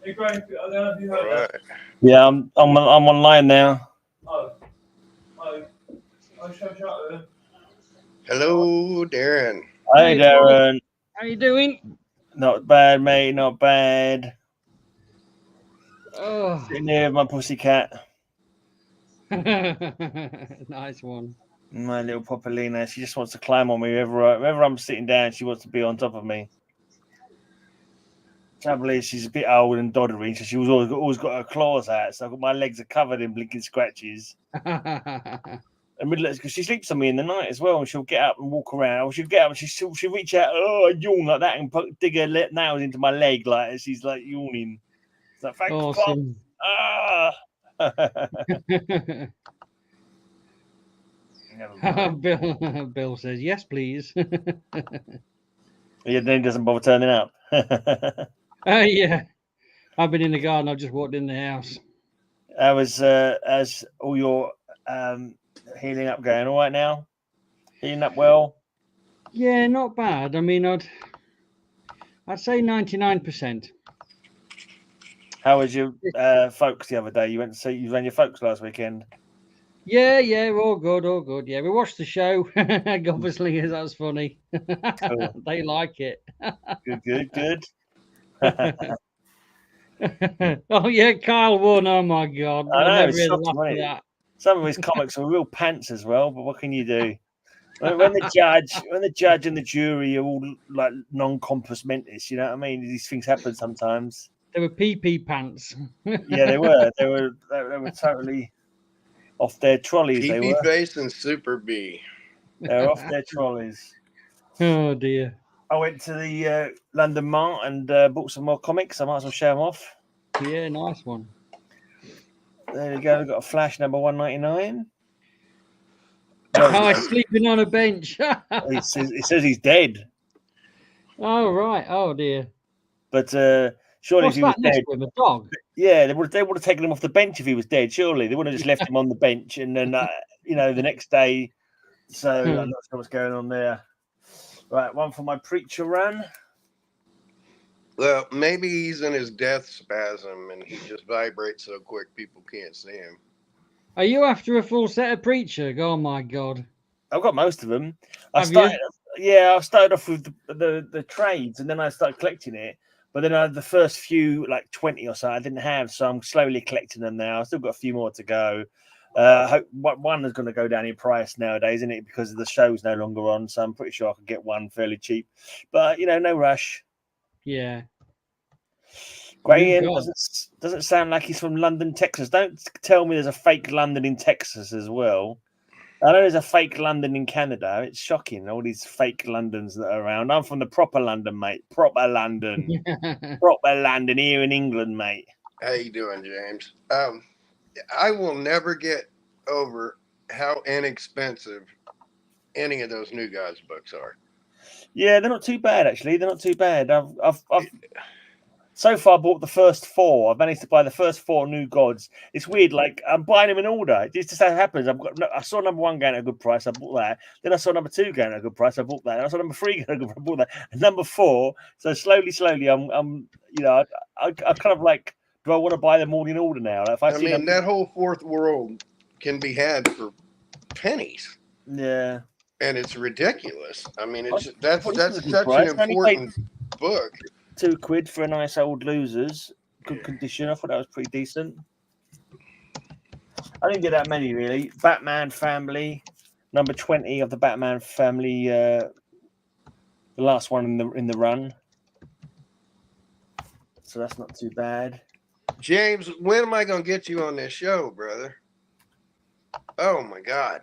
Hey, Graham, I don't know if you heard All right. that. Yeah, I'm online now. Oh, shut up. Hello, Darren. Hey, Hey, Paul. Darren. How you doing? Not bad, mate. Not bad. Oh, Sitting here with my pussycat, nice one. my little Popalina. She just wants to climb on me wherever I'm sitting down. She wants to be on top of me. Trouble is, she's a bit old and doddery, so she's always got her claws out. So my legs are covered in blinking scratches. Because she sleeps on me in the night as well, and she'll get up and walk around. Or she'll get up and she'll reach out, yawn like that, and dig her nails into my leg like she's like yawning. It's like, thanks, Awesome. Pop. Bill says yes, please. Yeah, then he doesn't bother turning up. Yeah, I've been in the garden. I've just walked in the house. How was as all your healing up going? All right now? Healing up well? Yeah, not bad. I mean, I'd say 99%. How was your folks the other day? You went to see you ran your folks last weekend. Yeah, all good, all good. Yeah, we watched the show. Obviously, that's funny. Cool. They like it. Good. Oh yeah, Kyle won. Oh my god, I know, never it's really shocking, laughed wasn't at it? that. Some of his comics are real pants as well, but what can you do? When the judge and the jury are all like non-compos mentis, you know what I mean? These things happen sometimes. They were pee pants. Yeah, they were. They were totally off their trolleys. They PP were. Face and Super B. They're off their trolleys. Oh dear. I went to the London Mart and bought some more comics. I might as well show them off. Yeah, nice one. There we go. We've got a Flash number 199. Oh, he's sleeping on a bench. He says he's dead. Oh right. Oh dear. But surely What's if he was that next dead, to him? A dog? yeah, they would have taken him off the bench if he was dead. Surely they wouldn't have just left him on the bench and then the next day. So I'm not sure what's going on there. Right, one for my preacher run. Well, maybe he's in his death spasm and he just vibrates so quick people can't see him. Are you after a full set of Preacher? Oh my god. I've got most of them. I Have started off with the trades and then I started collecting it. But then I had the first few, like 20 or so, I didn't have. So I'm slowly collecting them now. I've still got a few more to go. Hope one is going to go down in price nowadays, isn't it? Because the show's no longer on. So I'm pretty sure I could get one fairly cheap. But, no rush. Yeah. Graham doesn't sound like he's from London, Texas. Don't tell me there's a fake London in Texas as well. I know there's a fake London in Canada. It's shocking, all these fake Londons that are around. I'm from the proper London, mate. Proper London. Proper London here in England, mate. How you doing, James? I will never get over how inexpensive any of those New Gods books are. Yeah, they're not too bad, actually. They're not too bad. I've so far bought the first 4. I've managed to buy the first 4 New Gods. It's weird, like I'm buying them in order. It just how it happens. I saw number 1 going at a good price. I bought that. Then I saw number 2 going at a good price. I bought that. And I saw number 3 going at a good price. I bought that. And number 4. So slowly, I'm I kind of like, do I want to buy them all in order now? Like if that whole Fourth World can be had for pennies. Yeah. And it's ridiculous. I mean, that's such price. an important book. £2 for a nice old Losers. Good condition. I thought that was pretty decent. I didn't get that many, really. Batman Family, number 20 of the Batman Family, the last one in the run. So that's not too bad. James, when am I going to get you on this show, brother? Oh, my God.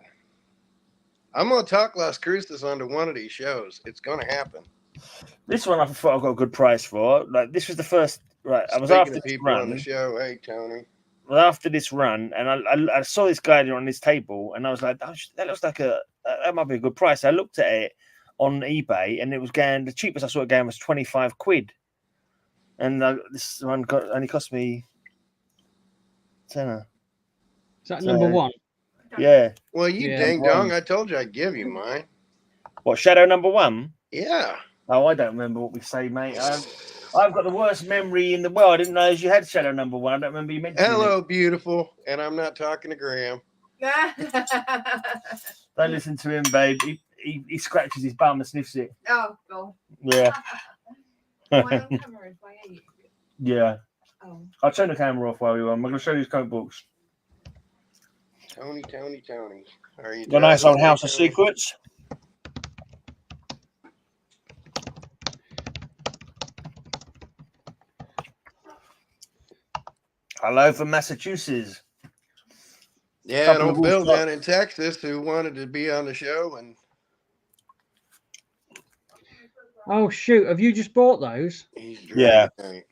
I'm going to talk Las Cruces onto one of these shows. It's going to happen. This one I thought I got a good price for. Like this was the first. Right, I was after people run on the show. Hey, Tony. Well, after this run, and I saw this guy on this table, and I was like, oh, that looks like that might be a good price. I looked at it on eBay, and it was going. The cheapest I saw it going was £25, and this one only cost me £10. Is that number 1? Yeah. Well, you ding dong! I told you I'd give you mine. What, Shadow number 1? Yeah. Oh, I don't remember what we say, mate. I've got the worst memory in the world. I didn't know you had Shadow number 1. I don't remember you mentioning Hello, beautiful. And I'm not talking to Graham. Don't listen to him, babe. He scratches his bum and sniffs it. Oh, God. Yeah. Am I on camera if I hear you? Yeah. Oh. I'll turn the camera off while we're on. I'm going to show you these comic books. Tony. Are you Got a nice old House of Tony? Secrets. Hello from Massachusetts. Yeah, Couple and of old Bill wolves. down in Texas who wanted to be on the show. And Oh shoot! Have you just bought those? he's Yeah. dragging.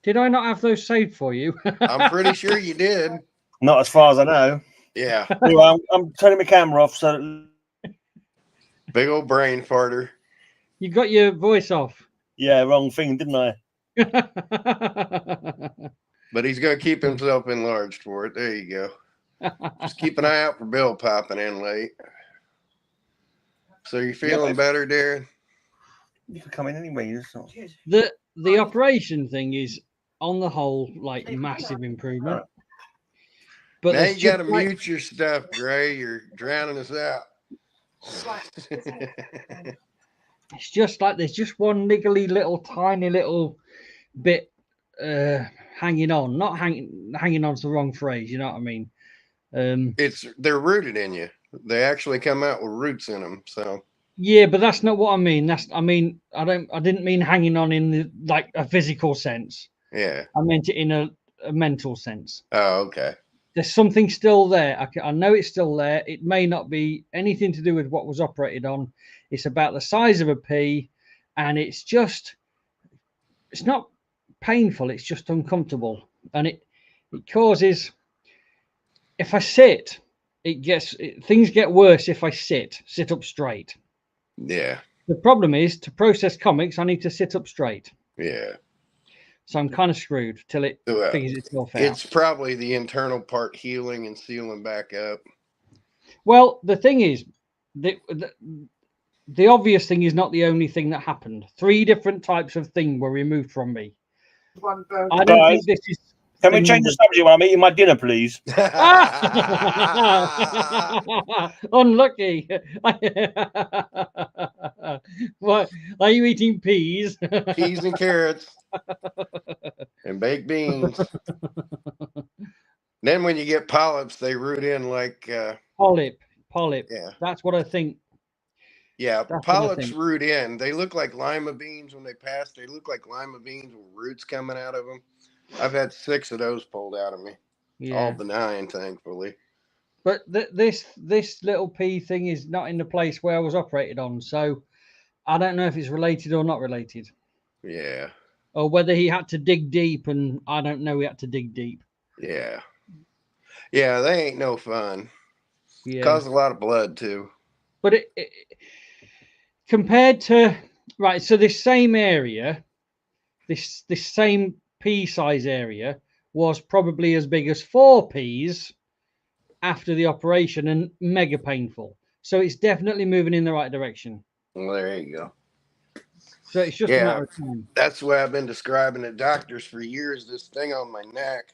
Did I not have those saved for you? I'm pretty sure you did. Not as far as I know. Yeah. Anyway, I'm turning my camera off. So Big old brain farter. You got your voice off. yeah, wrong thing, didn't I? But he's going to keep himself enlarged for it. There you go. Just keep an eye out for Bill popping in late. So you feeling better, Darren? You can come in anyway. It's not... The operation thing is, on the whole, like massive improvement. But Now there's you got to just, like, mute your stuff, Gray. You're drowning us out. it's just like there's just one niggly little tiny little bit hanging on. Not hanging on's the wrong phrase. You know what I mean? They're rooted in you. They actually come out with roots in them. So yeah, but that's not what I mean. I didn't mean hanging on in the, like a physical sense. yeah. I meant it in a mental sense. Oh, okay. There's something still there. I know it's still there. It may not be anything to do with what was operated on. It's about the size of a pea, and it's not painful. It's just uncomfortable, and it causes. If I sit, things get worse if I sit up straight. Yeah. The problem is, to process comics, I need to sit up straight. Yeah. So I'm kind of screwed till it figures itself out. It's probably the internal part healing and sealing back up. Well, the thing is, the obvious thing is not the only thing that happened. 3 different types of thing were removed from me. I don't think this is. Can we change the subject while I'm eating my dinner, please? Unlucky. What are you eating? Peas? Peas and carrots and baked beans. Then when you get polyps, they root in like polyp. Yeah, that's what I think. Yeah, polyps root in. They look like lima beans when they pass. They look like lima beans with roots coming out of them. I've had 6 of those pulled out of me. Yeah. All benign, thankfully. But this little pea thing is not in the place where I was operated on, so I don't know if it's related or not related. Yeah. Or whether he had to dig deep, and I don't know. He had to dig deep. Yeah. Yeah, they ain't no fun. Yeah. Cause a lot of blood too. But it compared to right, so this same area, this same pea size area was probably as big as 4 peas after the operation and mega painful. So it's definitely moving in the right direction. Well, there you go. So it's just a matter of time. That's why I've been describing to doctors for years, this thing on my neck.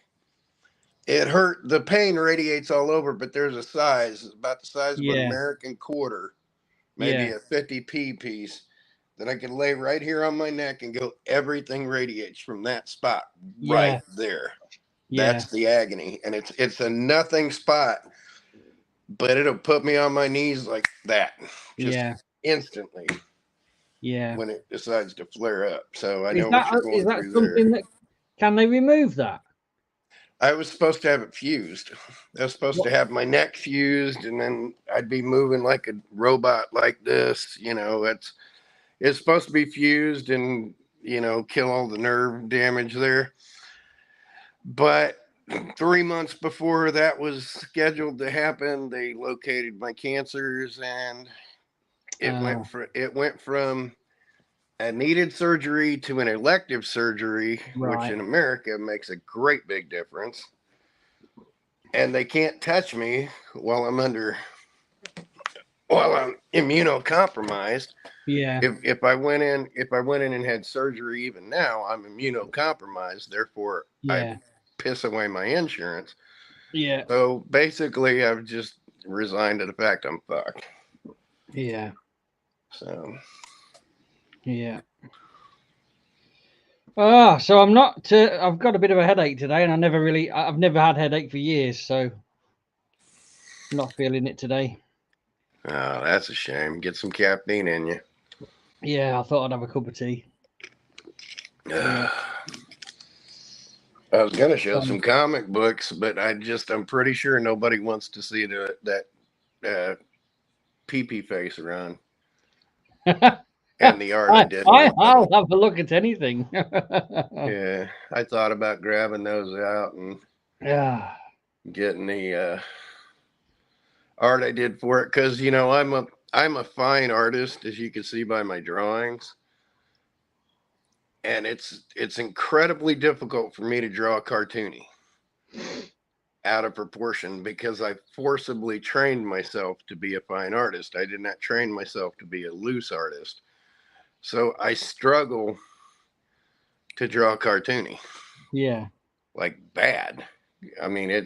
It hurt. The pain radiates all over, but there's a size, about the size of an American quarter, maybe a 50p piece, that I could lay right here on my neck and go, everything radiates from that spot right there. Yeah. That's the agony. And it's a nothing spot, but it'll put me on my knees like that. Just instantly. Yeah. When it decides to flare up. So I know what you're going through something there. Can they remove that? I was supposed to have it fused. I was supposed to have my neck fused, and then I'd be moving like a robot like this. You know, it's supposed to be fused and, you know, kill all the nerve damage there. But 3 months before that was scheduled to happen, they located my cancers, and it went from a needed surgery to an elective surgery, which in America makes a great big difference. And they can't touch me while I'm immunocompromised. Yeah. If I went in and had surgery even now, I'm immunocompromised. Therefore, Yeah. I piss away my insurance. Yeah. So basically, I've just resigned to the fact I'm fucked. Yeah. So Yeah. So I'm not. I've got a bit of a headache today, and I've never had headache for years, so I'm not feeling it today. oh, that's a shame. Get some caffeine in you. Yeah, I thought I'd have a cup of tea. Yeah. I was gonna show some comic books, but I'm pretty sure nobody wants to see that pee-pee face around. And the art I did. I'll have a look at anything. Yeah, I thought about grabbing those out and getting the art I did for it, because I'm a fine artist, as you can see by my drawings, and it's incredibly difficult for me to draw cartoony out of proportion, because I forcibly trained myself to be a fine artist. I did not train myself to be a loose artist. So I struggle to draw cartoony. Yeah. Like bad. I mean, I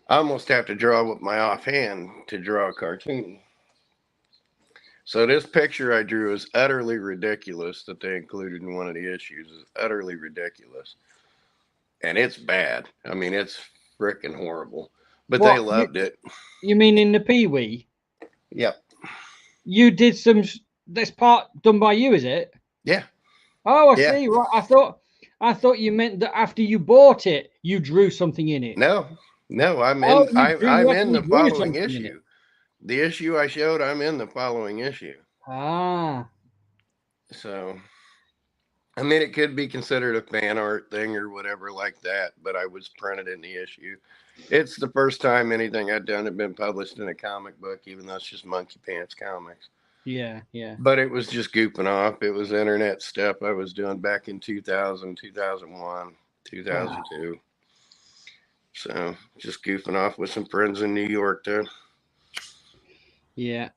almost have to draw with my offhand to draw cartoony. So this picture I drew is utterly ridiculous that they included in one of the issues. Is utterly ridiculous. And it's bad. I mean, it's freaking horrible. But they loved it. You mean in the Pee-wee? Yep. You did this part done by you, is it? Yeah. Oh, I see. Right. I thought you meant that after you bought it, you drew something in it. No, I'm in the following issue. The issue I showed, I'm in the following issue. Ah. So, I mean, it could be considered a fan art thing or whatever like that, but I was printed in the issue. It's the first time anything I'd done had been published in a comic book, even though it's just Monkey Pants Comics. Yeah, yeah. But it was just goofing off. It was internet stuff I was doing back in 2000, 2001, 2002. Wow. So, just goofing off with some friends in New York, too. Yeah.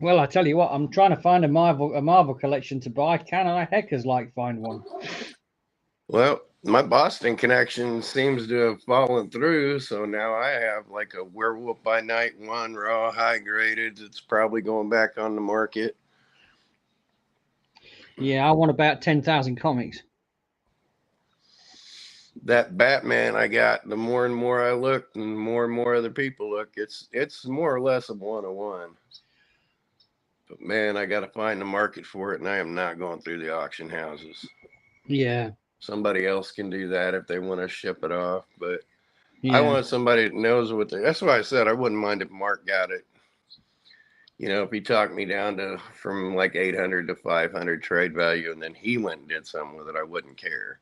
Well, I tell you what, I'm trying to find a Marvel collection to buy. Can I heckers like find one? Well, my Boston connection seems to have fallen through, so now I have like a Werewolf by Night 1 raw high graded. It's probably going back on the market. Yeah, I want about 10,000 comics. That Batman I got, the more and more I look and more other people look, it's more or less a 101. But man, I got to find the market for it, and I am not going through the auction houses. Yeah. Somebody else can do that if they want to ship it off, but I want somebody that knows what that's why I said I wouldn't mind if Mark got it. If he talked me down from like 800 to 500 trade value, and then he went and did something with it, I wouldn't care.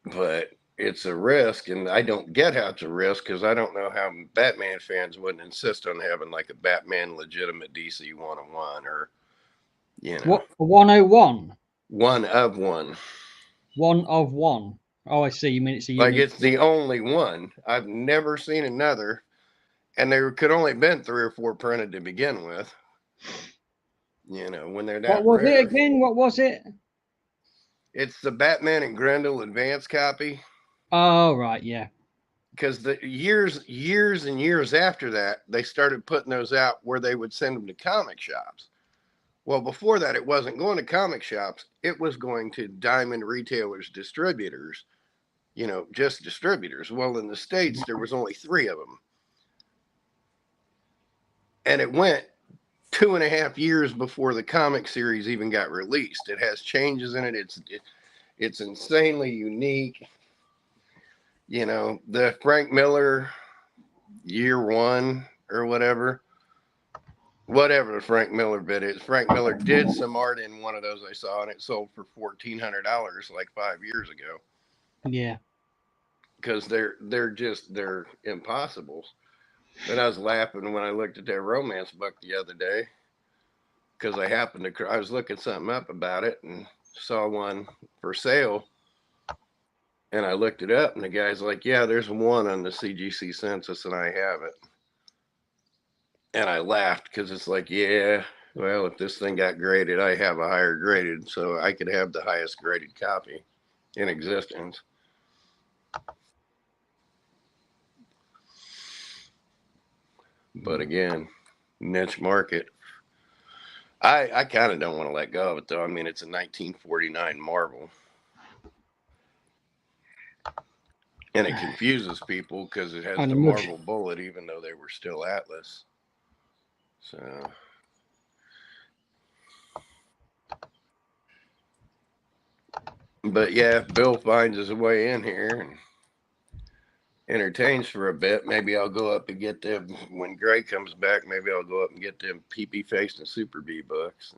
But it's a risk, and I don't get how it's a risk, because I don't know how Batman fans wouldn't insist on having like a Batman legitimate DC 101 or, What, 101? One of one. One of one. Oh, I see. You mean it's a unique... Like it's the only one. I've never seen another, and there could only been 3 or 4 printed to begin with. When they're that. What was it again? What was it? It's the Batman and Grendel advance copy. Oh, right, yeah. Because the years and years after that, they started putting those out where they would send them to comic shops. Well, before that, it wasn't going to comic shops. It was going to diamond retailers, distributors, just distributors. Well, in the States, there was only 3 of them. And it went 2.5 years before the comic series even got released. It has changes in it. It's insanely unique. The Frank Miller year 1 or whatever the Frank Miller bit is. Frank Miller did some art in one of those I saw, and it sold for $1,400 like 5 years ago. Yeah. Because they're impossible. But I was laughing when I looked at that romance book the other day, because I was looking something up about it and saw one for sale, and I looked it up, and the guy's like, yeah, there's one on the CGC census, and I have it. And I laughed because it's like, yeah, well, if this thing got graded, I have a higher graded, so I could have the highest graded copy in existence. But again, niche market. I kind of don't want to let go of it, though. I mean, it's a 1949 Marvel. And it confuses people because it has the Marvel bullet, even though they were still Atlas. So, but yeah, Bill finds his way in here and entertains for a bit. Maybe I'll go up and get them when Gray comes back. Maybe I'll go up and get them PP Faced and Super B books.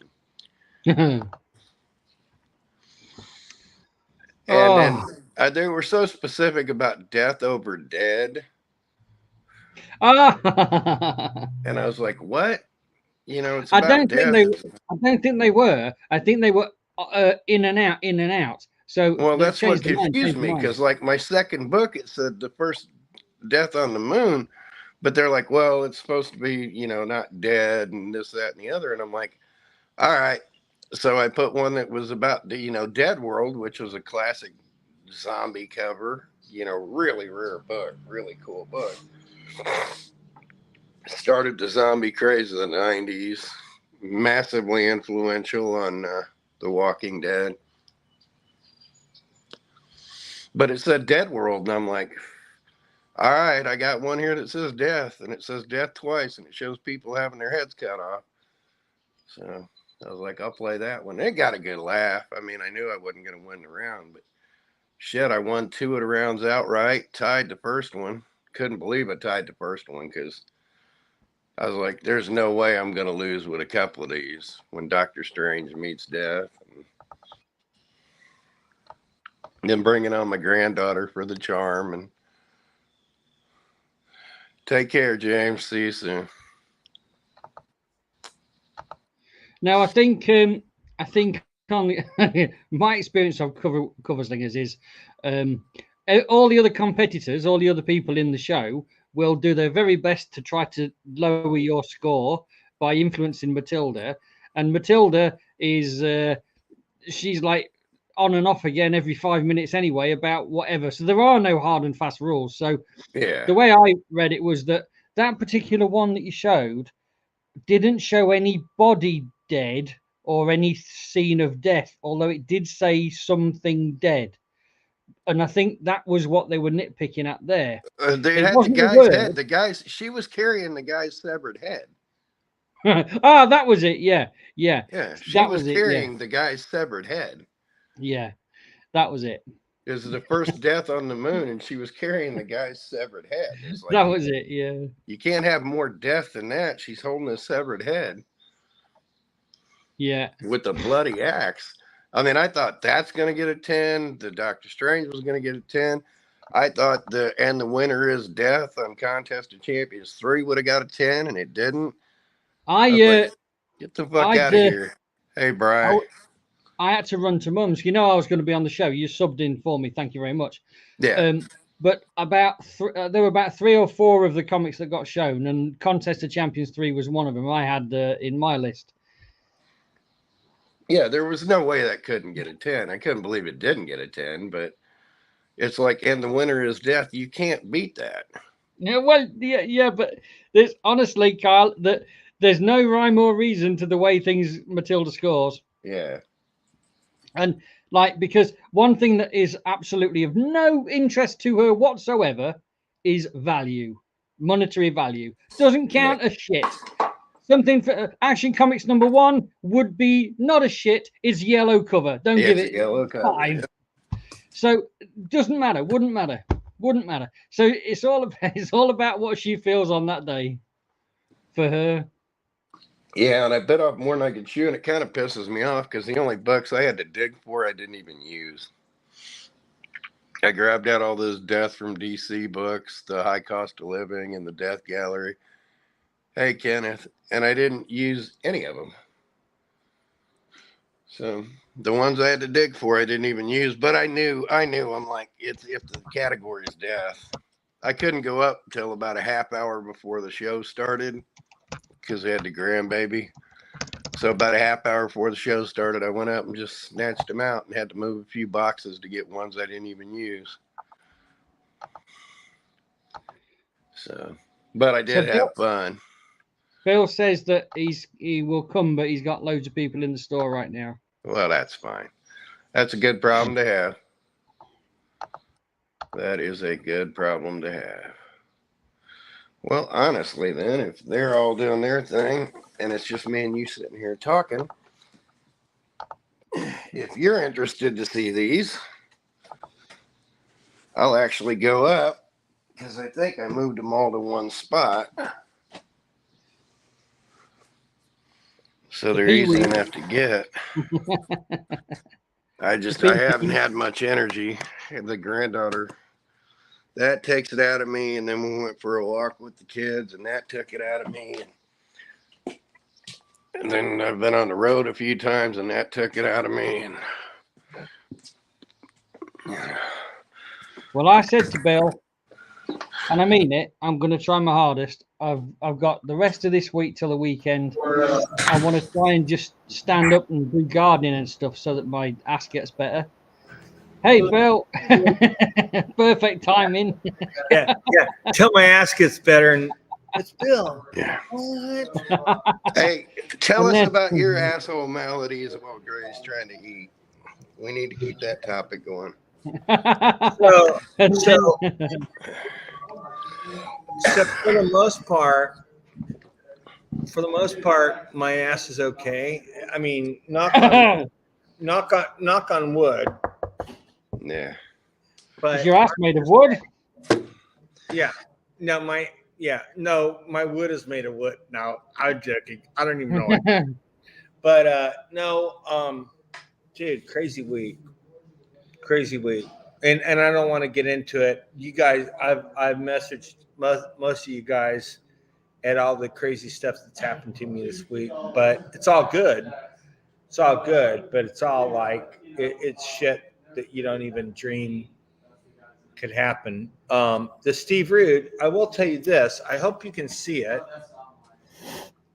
And then they were so specific about death over dead. And I was like, what? You know, it's about I don't think they were. I think they were in and out. So well, that's what confused me because, like, my second book, it said the first death on the moon, but they're like, well, it's supposed to be, you know, not dead and this, that, and the other. And I'm like, all right. So I put one that was about the, you know, Dead World, which was a classic zombie cover, you know, really rare book, really cool book. Started the zombie craze of the 90s, massively influential on The Walking Dead. But it said Dead World, and I'm like, all right, I got one here that says death, and it says death twice, and it shows people having their heads cut off. So I was like, I'll play that one. It got a good laugh. I mean, I knew I wasn't going to win the round, but shit, I won 2 of the rounds outright, tied the first one. Couldn't believe I tied the first one because I was like, there's no way I'm going to lose with a couple of these when Doctor Strange meets death. And then bringing on my granddaughter for the charm. And take care, James. See you soon. Now, I think on my experience of cover slingers is all the other competitors, all the other people in the show will do their very best to try to lower your score by influencing Matilda. And Matilda is she's like on and off again every 5 minutes anyway about whatever. So there are no hard and fast rules. So yeah, the way I read it was that particular one that you showed didn't show any body dead or any scene of death, although it did say something dead. And I think that was what they were nitpicking at there. They had the guy's head. She was carrying the guy's severed head. That was it. Yeah. She was carrying the guy's severed head. Yeah, that was it. It was the first death on the moon, and she was carrying the guy's severed head. Like, that was it. Yeah. You can't have more death than that. She's holding a severed head. Yeah. With a bloody axe. I mean, I thought that's going to get a 10. The Doctor Strange was going to get a 10. I thought the winner is death on Contest of Champions 3 would have got a 10, and it didn't. Get the fuck out of here. Hey, Brian. I had to run to Mum's. You know I was going to be on the show. You subbed in for me. Thank you very much. Yeah. But there were about 3 or 4 of the comics that got shown, and Contest of Champions 3 was one of them I had in my list. Yeah, there was no way that couldn't get a 10. I couldn't believe it didn't get a 10, but it's like, and the winner is death. You can't beat that. Yeah, well, yeah, but there's honestly, Kyle, that there's no rhyme or reason to the way things Matilda scores. Yeah. And because one thing that is absolutely of no interest to her whatsoever is value, monetary value. Doesn't count a shit. Something for Action Comics #1 would be not a shit. It's yellow cover. Don't give it yellow cover, 5. Yeah. So doesn't matter. Wouldn't matter. So it's all about what she feels on that day for her. Yeah, and I bit off more than I could chew, and it kind of pisses me off because the only books I had to dig for, I didn't even use. I grabbed out all those Death from DC books, the High Cost of Living and the Death Gallery. Hey, Kenneth. And I didn't use any of them. So the ones I had to dig for, I didn't even use. But I knew. I'm like, if the category is death, I couldn't go up till about a half hour before the show started because we had the grandbaby. So about a half hour before the show started, I went up and just snatched them out and had to move a few boxes to get ones I didn't even use. So, but I did have fun. Bill says that he will come, but he's got loads of people in the store right now. Well, that's fine. That's a good problem to have. That is a good problem to have. Well, honestly, then, if they're all doing their thing and it's just me and you sitting here talking, if you're interested to see these, I'll actually go up because I think I moved them all to one spot. So they're easy enough to get. I haven't had much energy. The granddaughter, that takes it out of me. And then we went for a walk with the kids and that took it out of me. And then I've been on the road a few times and that took it out of me. And well, I said to Bill, and I mean it, I'm going to try my hardest. I've got the rest of this week till the weekend. I want to try and just stand up and do gardening and stuff so that my ass gets better. Hey, Bill. Perfect timing. Yeah. Till my ass gets better. And it's Bill. yeah. What? Hey, tell us about your asshole maladies while Gray's trying to eat. We need to keep that topic going. So for the most part, my ass is okay. I mean, knock on wood. Yeah. But is your ass made of wood? Yeah. No, my wood is made of wood. No, I'm joking. I don't even know it. But dude, crazy week. And I don't want to get into it. You guys, I've messaged most of you guys at all the crazy stuff that's happened to me this week, but it's all good. But it's all like it's shit that you don't even dream could happen. The Steve Rude, I will tell you this. I hope you can see it.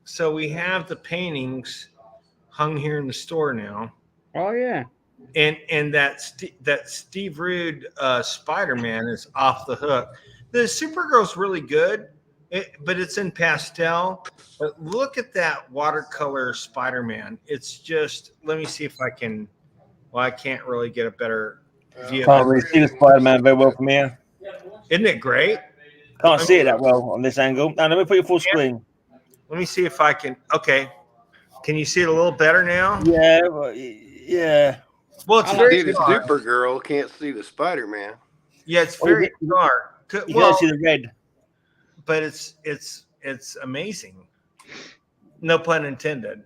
So we have the paintings hung here in the store now. Oh yeah. And that Steve Rude Spider-Man is off the hook. The Supergirl's really good, but it's in pastel. But look at that watercolor Spider-Man. It's just, let me see if I can, well, I can't really get a better view. Can't really see the Spider-Man very well from here. Isn't it great? Can't see it that well on this angle. Now, let me put you full screen. Let me see if I can, okay. Can you see it a little better now? Yeah. Well, it's See very the dark. Supergirl, can't see the Spider-Man. Yeah, it's very dark. You Well, can't see the red. but it's amazing. No pun intended.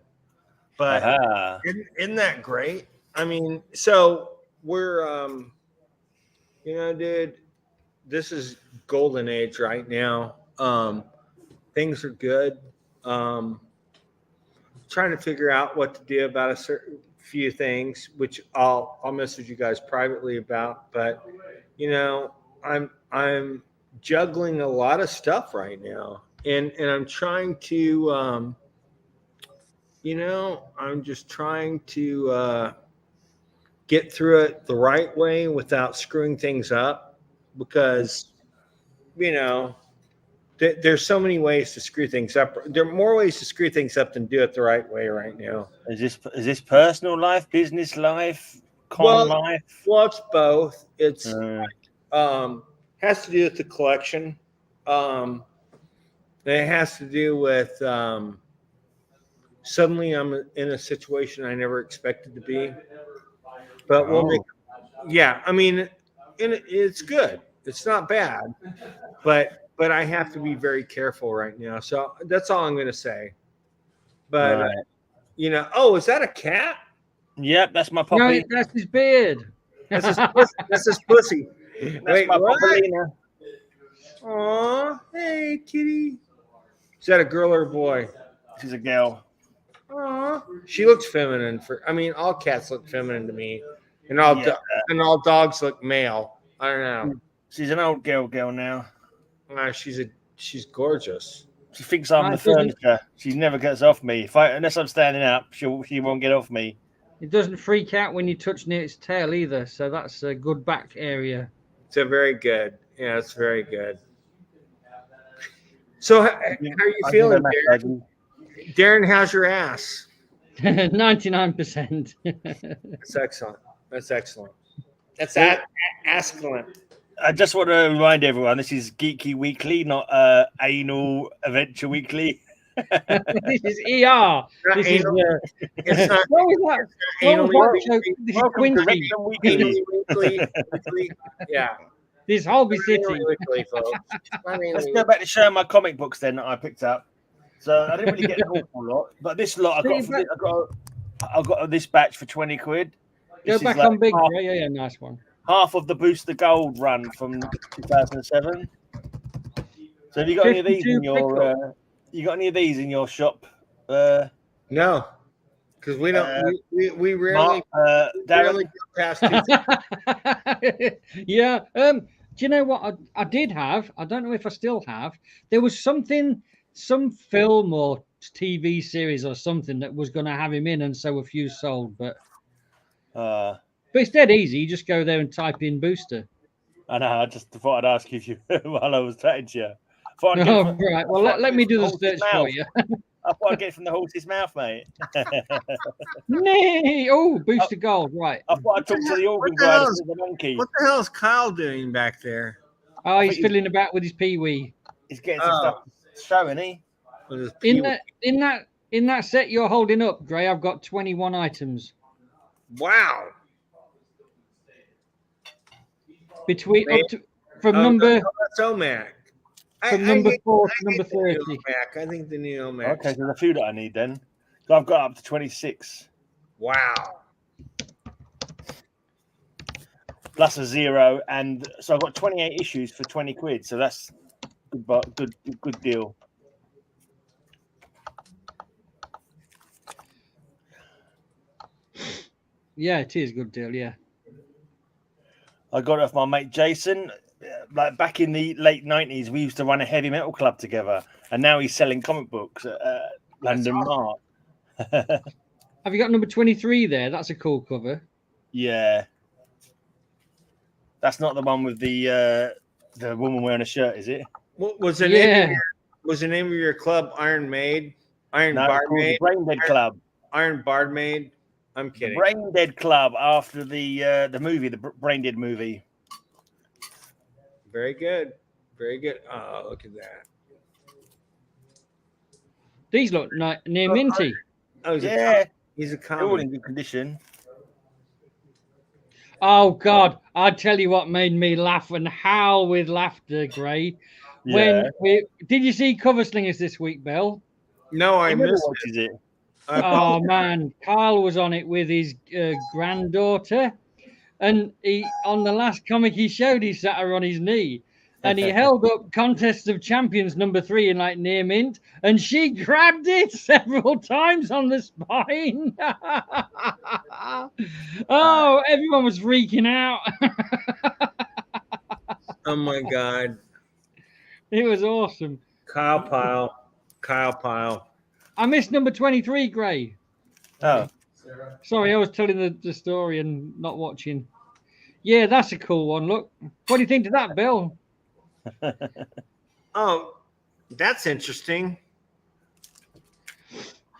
But isn't that great? I mean, so we're dude, this is golden age right now. Things are good. Trying to figure out what to do about a certain few things, which I'll message you guys privately about. But I'm juggling a lot of stuff right now, and I'm trying to I'm just trying to get through it the right way without screwing things up, because there's so many ways to screw things up. There are more ways to screw things up than do it the right way right now. Is this personal life, business life, life? Well, it's both. It's has to do with the collection. It has to do with suddenly I'm in a situation I never expected to be. But I mean, it's good. It's not bad, but I have to be very careful right now. So that's all I'm going to say. But Right. Is that a cat? Yep, that's my No, puppy. that's his beard. That's his pussy. That's Wait, my what? Popalina. Aw, hey, kitty. Is that a girl or a boy? She's a girl. Aw, she looks feminine. All cats look feminine to me, and all dogs look male. I don't know. She's an old girl now. She's gorgeous. She thinks I'm Right, the furniture. She never gets off me. Unless I'm standing up, she won't get off me. It doesn't freak out when you touch near its tail either, so that's a good back area. So very good. Yeah, it's very good. So how are you feeling, Darren? Darren, how's your ass? 99%. That's excellent. That's excellent. That's excellent. I just want to remind everyone, this is Geeky Weekly, not Anal Adventure Weekly. This is ER. This is It's not. what was that? Anal What was that show? This is Welcome to Quincy. Rectum Weekly. Weekly. Yeah. This Holby City. Weekly, folks. Let's go back to showing my comic books then that I picked up. So I didn't really get an awful lot, but this lot I got this batch for 20 quid. Go This is back like on big. half, Yeah, nice one. half of the Booster Gold run from 2007. So have you got any of these in your? You got any of these in your shop? No, because we don't. We rarely. Darren? Past two. Yeah. Do you know what I did have? I don't know if I still have. There was some film or TV series or something that was going to have him in, and so a few sold. But it's dead easy. You just go there and type in Booster. I know. I just thought I'd ask you while I was chatting to you. Right. Well, let me do the search for you. I thought I'd get it from the horse's mouth, mate. Nay. Oh, Booster Gold. Right. I thought I'd talk to the organ guy to see the monkey. What the hell is Kyle doing back there? Oh, he's fiddling about with his peewee. He's getting some stuff to show, isn't he? In that set you're holding up, Gray, I've got 21 items. Wow. Between from number that's OMAC. From number 4 to number 30. I think the new OMAC. Okay, so there's a few that I need then. So I've got up to 26. Wow. Plus a 0, and so I've got 28 issues for 20 quid. So that's good deal. Yeah, it is a good deal. Yeah. I got it off my mate Jason. Like back in the late 90s, we used to run a heavy metal club together, and now he's selling comic books at London Mart. Have you got number 23 there? That's a cool cover. Yeah. That's not the one with the woman wearing a shirt, is it? What was the name? Was the name of your club Iron Maid? Barmaid? Brain Dead Club. Iron Barmaid. I'm kidding. The Brain Dead Club after the movie, the Brain Dead movie. Very good. Very good. Oh, look at that. These look near minty. Oh, he's a comic. All in good condition. Oh God! I tell you what made me laugh and howl with laughter, Gray. When did you see Cover Slingers this week, Bill? No, I missed it. Oh man, Kyle was on it with his granddaughter, and he on the last comic he showed, he sat her on his knee, and he held up Contest of Champions number 3 in like near mint, and she grabbed it several times on the spine. Oh, everyone was freaking out. Oh my God. It was awesome. Kyle Pyle. I missed number 23, Gray. Oh. Sorry, I was telling the story and not watching. Yeah, that's a cool one. Look. What do you think of that, Bill? Oh, that's interesting.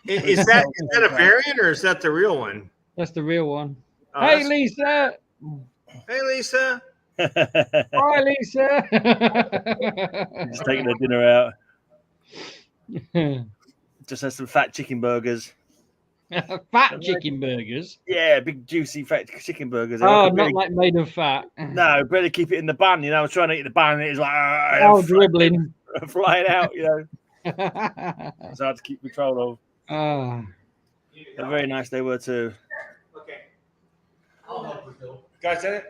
Is that a variant or is that the real one? That's the real one. Oh, hey, Lisa. Hey, Lisa. Hi, Lisa. Just taking the dinner out. Just had some fat chicken burgers. Fat chicken burgers? Yeah, big juicy fat chicken burgers. Oh, not like made of fat. No, better keep it in the bun. You know, I was trying to eat the bun and it was like dribbling. Flying out, you know. It's hard to keep control of. Very nice they were too. Okay. I'll help her too. Guys, okay,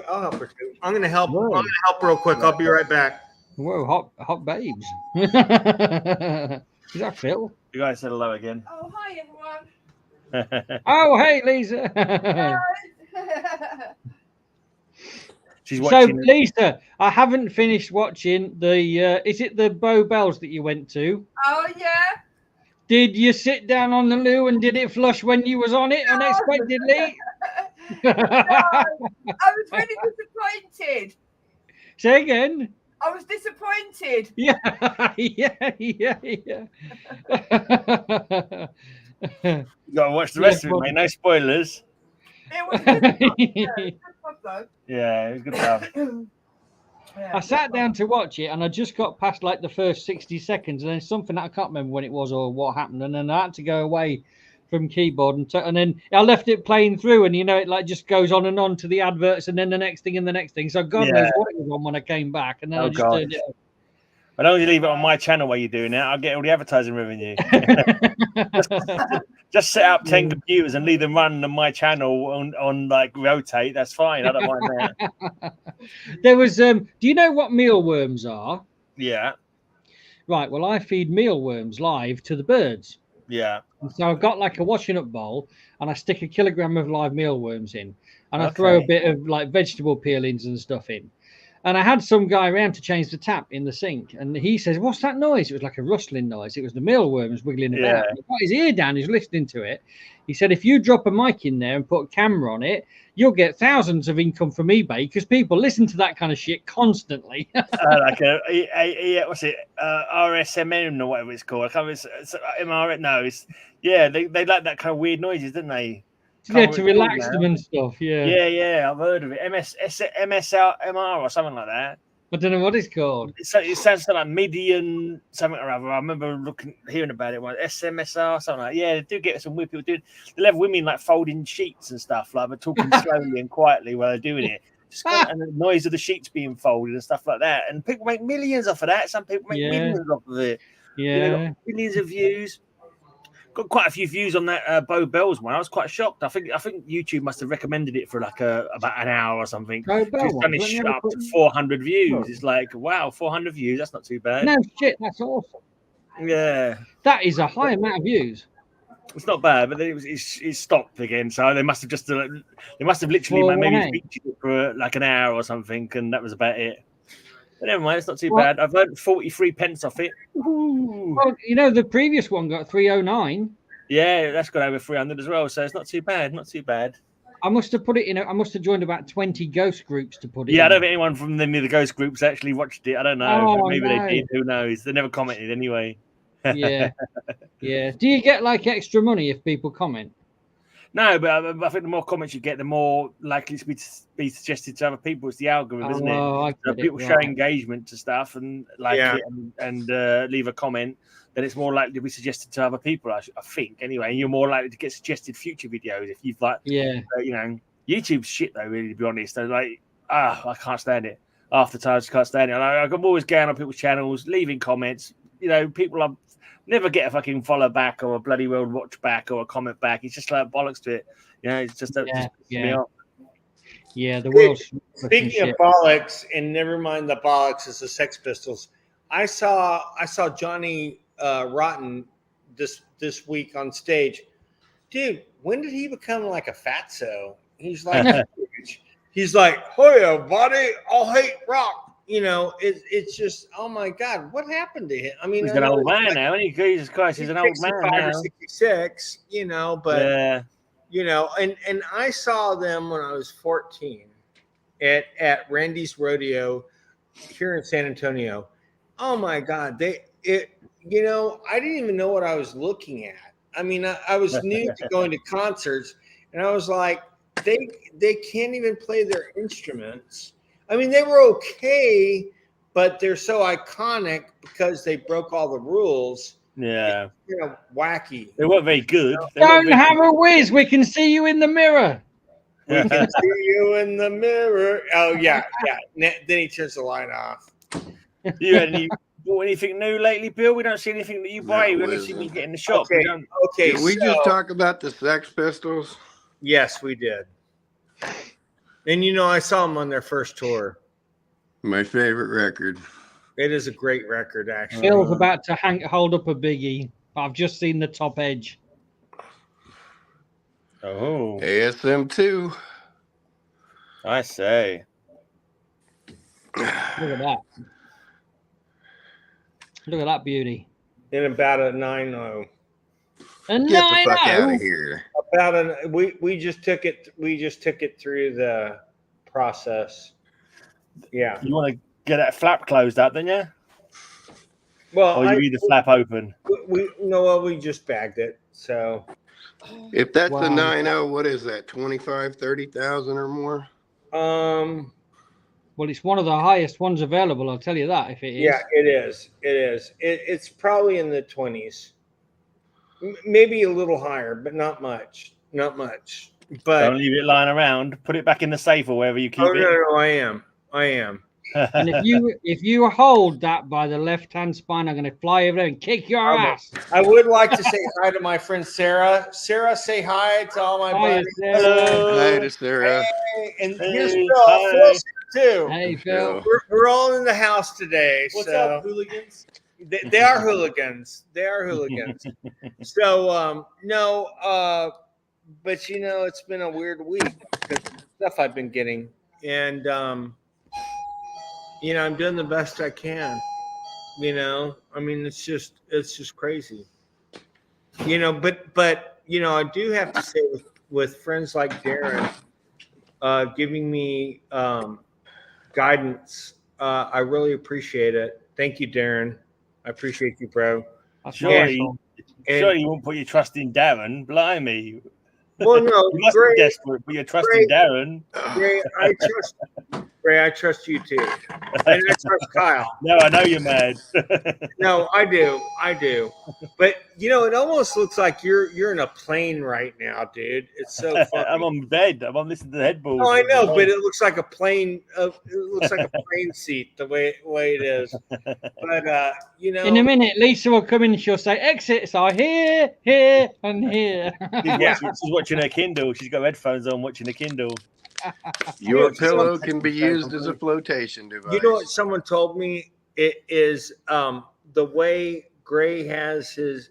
I'll help her too. I'm gonna help. I'm gonna help real quick. I'll be right back. Whoa, hot babes. Is that Phil? You guys said hello again. Oh, hi, everyone. Oh, hey, Lisa. She's So, watching. Lisa, I haven't finished watching the. Is it the Bow Bells that you went to? Oh yeah. Did you sit down on the loo and did it flush when you was on it unexpectedly? No, I was really disappointed. Say again. I was disappointed. Yeah, yeah. You gotta watch the rest of it, mate. No spoilers. It was good fun, though. Yeah, it was good stuff. Yeah, I sat down to watch it and I just got past like the first 60 seconds and then something that I can't remember when it was or what happened. And then I had to go away from keyboard and then I left it playing through and it like just goes on and on to the adverts and then the next thing and the next thing. So God knows what it was on when I came back. And then I just turned it off. As long as you leave it on my channel while you're doing it, I'll get all the advertising revenue. just set up 10 computers and leave them running on my channel on like rotate. That's fine. I don't mind that. There was do you know what mealworms are? Yeah. Right. Well, I feed mealworms live to the birds. Yeah. And so I've got like a washing up bowl and I stick a kilogram of live mealworms in and I throw a bit of like vegetable peelings and stuff in. And I had some guy around to change the tap in the sink. And he says, what's that noise? It was like a rustling noise. It was the mealworms wiggling about. He got his ear down. He's listening to it. He said, if you drop a mic in there and put a camera on it, you'll get thousands of income from eBay because people listen to that kind of shit constantly. Like what's it? RSMN or whatever it's called. I can't remember. It's MR. No, it's they like that kind of weird noises, don't they? Yeah, to relax them and stuff. Yeah, I've heard of it. MSLMR or something like that. I don't know what it's called. It sounds like median something or other. I remember hearing about it. SMSR, something like that. Yeah, they do get some weird people doing. They'll have women like folding sheets and stuff, like but talking slowly and quietly while they're doing it. And the noise of the sheets being folded and stuff like that. And people make millions off of that. Some people make millions off of it. Yeah, millions of views. Got quite a few views on that Bow Bells one. I was quite shocked. I think YouTube must have recommended it for like about an hour or something. It's done it shot up to 400 views. It's like, wow, 400 views. That's not too bad. No shit, that's awesome. Yeah, that is a high amount of views. It's not bad, but then it stopped again. So they must have literally maybe featured it for like an hour or something, and that was about it. But never mind, it's not too bad. I've earned 43 pence off it. Ooh. Well, the previous one got 309. Yeah, that's got over 300 as well. So it's not too bad. Not too bad. I must have put it in. I must have joined about 20 ghost groups to put it. Yeah, I don't think anyone from any of the ghost groups actually watched it. I don't know. Maybe they did. Who knows? They never commented anyway. Yeah. Do you get like extra money if people comment? No, but I think the more comments you get, the more likely to be suggested to other people. It's the algorithm, isn't it? So people show engagement to stuff and like it and leave a comment, then it's more likely to be suggested to other people. I think anyway. And you're more likely to get suggested future videos if you've like, YouTube's shit though. Really, to be honest, they're like, I can't stand it. Half the time, I just can't stand it. I'm always going on people's channels, leaving comments. People are. Never get a fucking follow back or a bloody world watch back or a comment back. It's just like bollocks to it. It's just me off. Yeah, the world. Speaking of bollocks, and never mind the bollocks, is the Sex Pistols. I saw Johnny Rotten this week on stage. Dude, when did he become like a fatso? He's like, "Hey, buddy, I'll hate rock." It's just, oh my God, what happened to him? I mean, he's an old man now, isn't he? Jesus Christ, he's an old man now. 66, but and I saw them when I was 14 at Randy's Rodeo here in San Antonio. Oh my God, I didn't even know what I was looking at. I mean, I was new to going to concerts, and I was like, they can't even play their instruments. I mean, they were okay, but they're so iconic because they broke all the rules. Yeah. It's wacky. They weren't very good. Don't have a whiz. We can see you in the mirror. We can see you in the mirror. Oh, yeah. Then he turns the light off. You bought anything new lately, Bill? We don't see anything that you buy. We only see me get in the shop. Okay. Did we just talk about the Sex Pistols? Yes, we did. And I saw them on their first tour. My favorite record. It is a great record, actually. Bill's about to hold up a biggie. I've just seen the top edge. Oh. ASM2. I say. Look at that. Look at that beauty. In about a 9.0. And Get the fuck out 9-0. of here. We just took it through the process. Yeah. You want to get that flap closed up, don't you? Well, Or you leave the flap open? we just bagged it. So If that's Wow. the 9.0, what is that? 25, 30,000 or more? Well, it's one of the highest ones available. I'll tell you that. If it is. yeah, it is. It is. It's probably in the 20s. Maybe a little higher, but not much. Not much. But Don't leave it lying around. Put it back in the safe or wherever you keep it. no, I am. And if you hold that by the left hand spine, I'm going to fly over there and kick your ass. I would like to say hi to my friend Sarah. Sarah, say hi to all my Hi, buddies. Sarah. Hi to Sarah. Hey, and Hey, here's Phil. hi. Phil's here too. Hey, Phil. We're all in the house today. What's so up, hooligans? They are hooligans. They are hooligans. So but it's been a weird week because of the stuff I've been getting, and I'm doing the best I can. I mean, it's just crazy. But I do have to say with friends like Darren giving me guidance, I really appreciate it. Thank you, Darren. I appreciate you, bro. That's Surely wonderful. you won't put your trust in Darren. Blimey. Well, no, You must be desperate. Put your trust in Darren. Ray, I trust you too, and I trust Kyle. No, I know you're mad. No, I do. But it almost looks like you're in a plane right now, dude. It's so funny. I'm on bed. I'm on listening to the headboard. Oh, I know, but it looks like a plane. It looks like a plane seat the way it is. But In a minute, Lisa will come in and she'll say, exits are here, here, and here. She's watching her Kindle. She's got headphones on, watching a Kindle. Your pillow can be used as a flotation device. You know what someone told me? It is the way Gray has his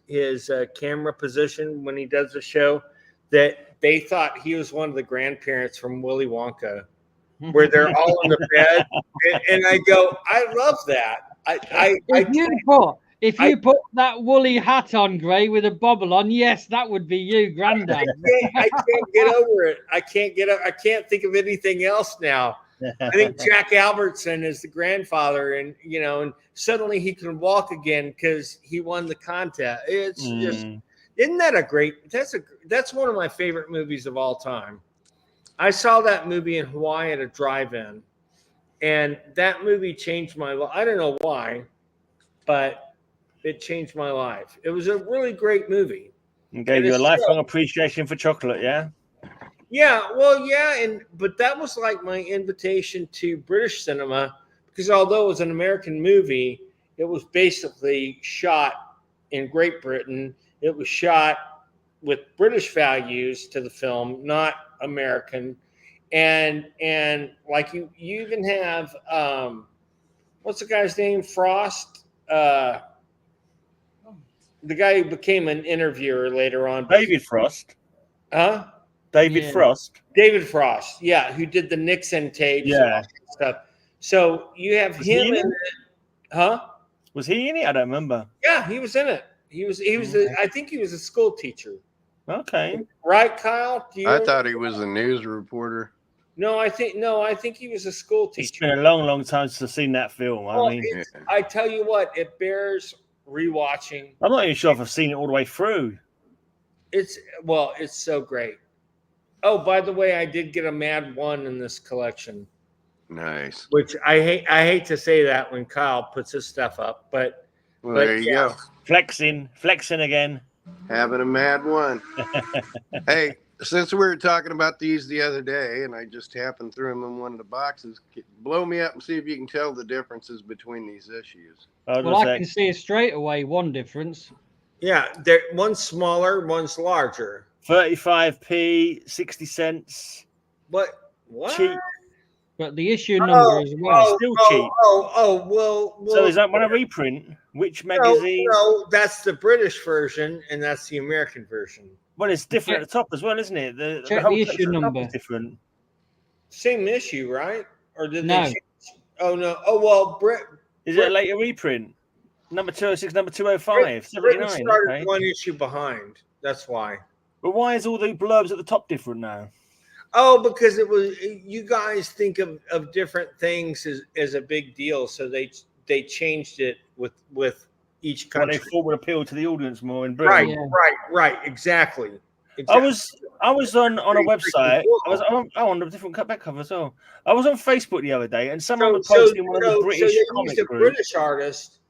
camera position when he does the show, that they thought he was one of the grandparents from Willy Wonka, where they're all in the bed, and I go, I love that. If you put that woolly hat on, Gray, with a bobble on, yes, that would be you, Grandad. I can't get over it. I can't think of anything else now. I think Jack Albertson is the grandfather, and and suddenly he can walk again because he won the contest. It's just, isn't that a great? That's one of my favorite movies of all time. I saw that movie in Hawaii at a drive-in, and that movie changed my life. I don't know why, but it changed my life. It was a really great movie. And gave you a lifelong appreciation for chocolate, yeah? Yeah, well, yeah, but that was like my invitation to British cinema, because although it was an American movie, it was basically shot in Great Britain. It was shot with British values to the film, not American. And like you even have what's the guy's name? Frost. The guy who became an interviewer later on. David Frost. Huh? David Frost. David Frost, yeah, who did the Nixon tapes and all that stuff. So you have him in it. Huh? Was he in it? I don't remember. Yeah, he was in it. He was I think he was a school teacher. Okay. Right, Kyle? I thought he was a news reporter. No, I think he was a school teacher. It's been a long, long time since I've seen that film. Well, I mean, I tell you what, it bears rewatching. I'm not even sure if I've seen it all the way through. It's so great. Oh, by the way, I did get a Mad 1 in this collection. Nice. Which I hate to say that when Kyle puts his stuff up, but There you go. Flexing again. Having a mad one. Hey, since we were talking about these the other day, and I just happened through them in one of the boxes, blow me up and see if you can tell the differences between these issues. Well, I can see straight away one difference. Yeah, one's smaller, one's larger. 35p, 60 cents. What? Cheap. But the issue number as well. Still cheap. Well. So is that one a reprint? Which magazine? No, that's the British version, and that's the American version. Well, it's different at the top as well, isn't it? Check whole the text issue at the top number. is different. Same issue, right? Or did No. they change? Oh no. Oh well, Is it a later reprint? Number 206, number 205, Britain 79. started Okay. one issue behind. That's why. But why is all the blurbs at the top different now? Oh, because it was you guys think of different things as a big deal, so they changed it with each What country. they thought would appeal to the audience more in Britain. Right, exactly. I was on a website. I was on a different back cover as well. I was on Facebook the other day, and someone was posting one of the British comic groups. British artist.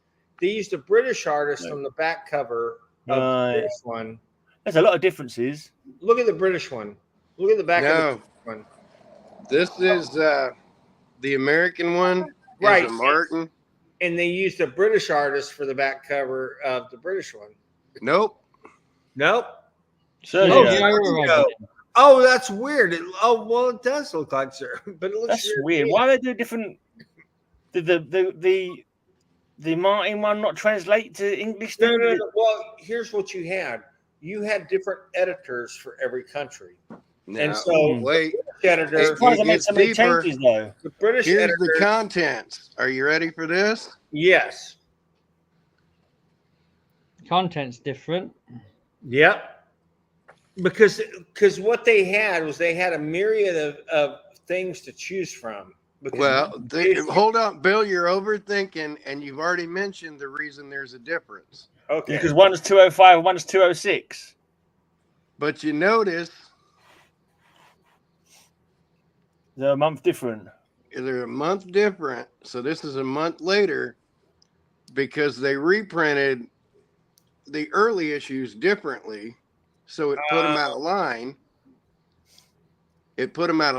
They used a British artist on the back cover of this one. There's a lot of differences. Look at the British one. Look at the back of the British one. This is the American one. Right. Martin. And they used a British artist for the back cover of the British one. Nope. So oh, that's weird. It does look like sir, but it looks that's weird. Why they do different? The Martin one not translate to English? No. Well, here's what you had. You had different editors for every country. No, and so wait. The editor, it's deeper. Changes, though. The British Here's editor, the contents. Are you ready for this? Yes. Content's different. Yep. Because what they had was they had a myriad of things to choose from. Well, hold on, Bill. You're overthinking, and you've already mentioned the reason there's a difference. Okay. Because one's 205 and one's 206. But you notice They're a month different. they're a month different. So this is a month later because they reprinted the early issues differently. So it put them out of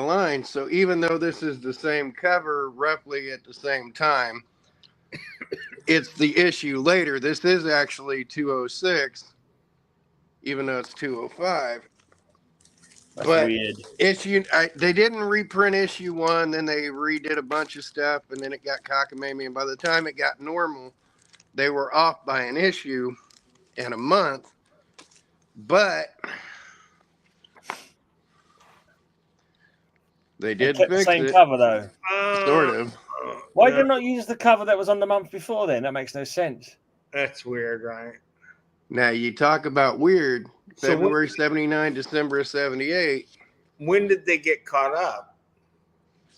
line. So even though this is the same cover roughly at the same time, it's the issue later. This is actually 206, even though it's 205. That's but weird. They didn't reprint issue 1, then they redid a bunch of stuff, and then it got cockamamie. And by the time it got normal, they were off by an issue and a month. But they did kept fix the same it. cover though. Sort of. Why did they not use the cover that was on the month before then? That makes no sense. That's weird, right? Now you talk about weird. So February 79, December 78. When did they get caught up?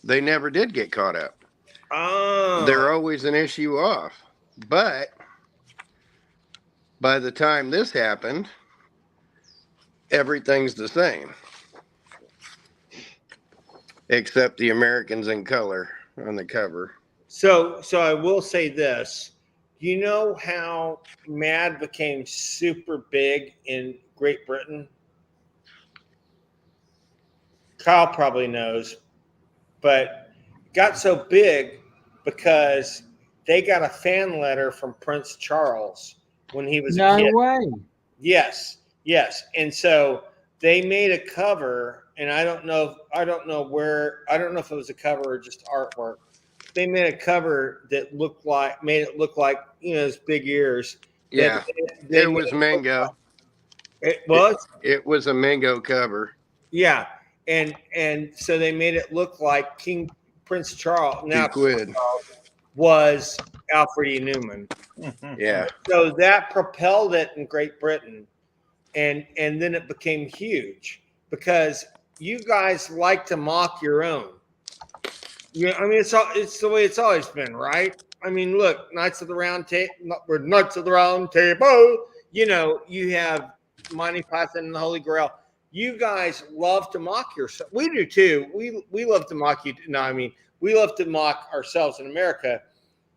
They never did get caught up. Oh. They're always an issue off. But by the time this happened, everything's the same. Except the Americans in color on the cover. So I will say this. You know how Mad became super big in Great Britain? Kyle probably knows, but got so big because they got a fan letter from Prince Charles when he was a kid. No way. Yes. And so they made a cover, and I don't know if it was a cover or just artwork. They made a cover that made it look like his big ears. Yeah, it was mango. It was. It was a mango cover. Yeah, and so they made it look like Prince Charles. Now Quid was Alfred E. Newman. Yeah. So that propelled it in Great Britain, and then it became huge because you guys like to mock your own. Yeah, I mean, it's the way it's always been, right? I mean, look, Knights of the Round Table. We're Knights of the Round Table. You have Monty Python and the Holy Grail. You guys love to mock yourself. We do too. We love to mock you. No, I mean, we love to mock ourselves in America,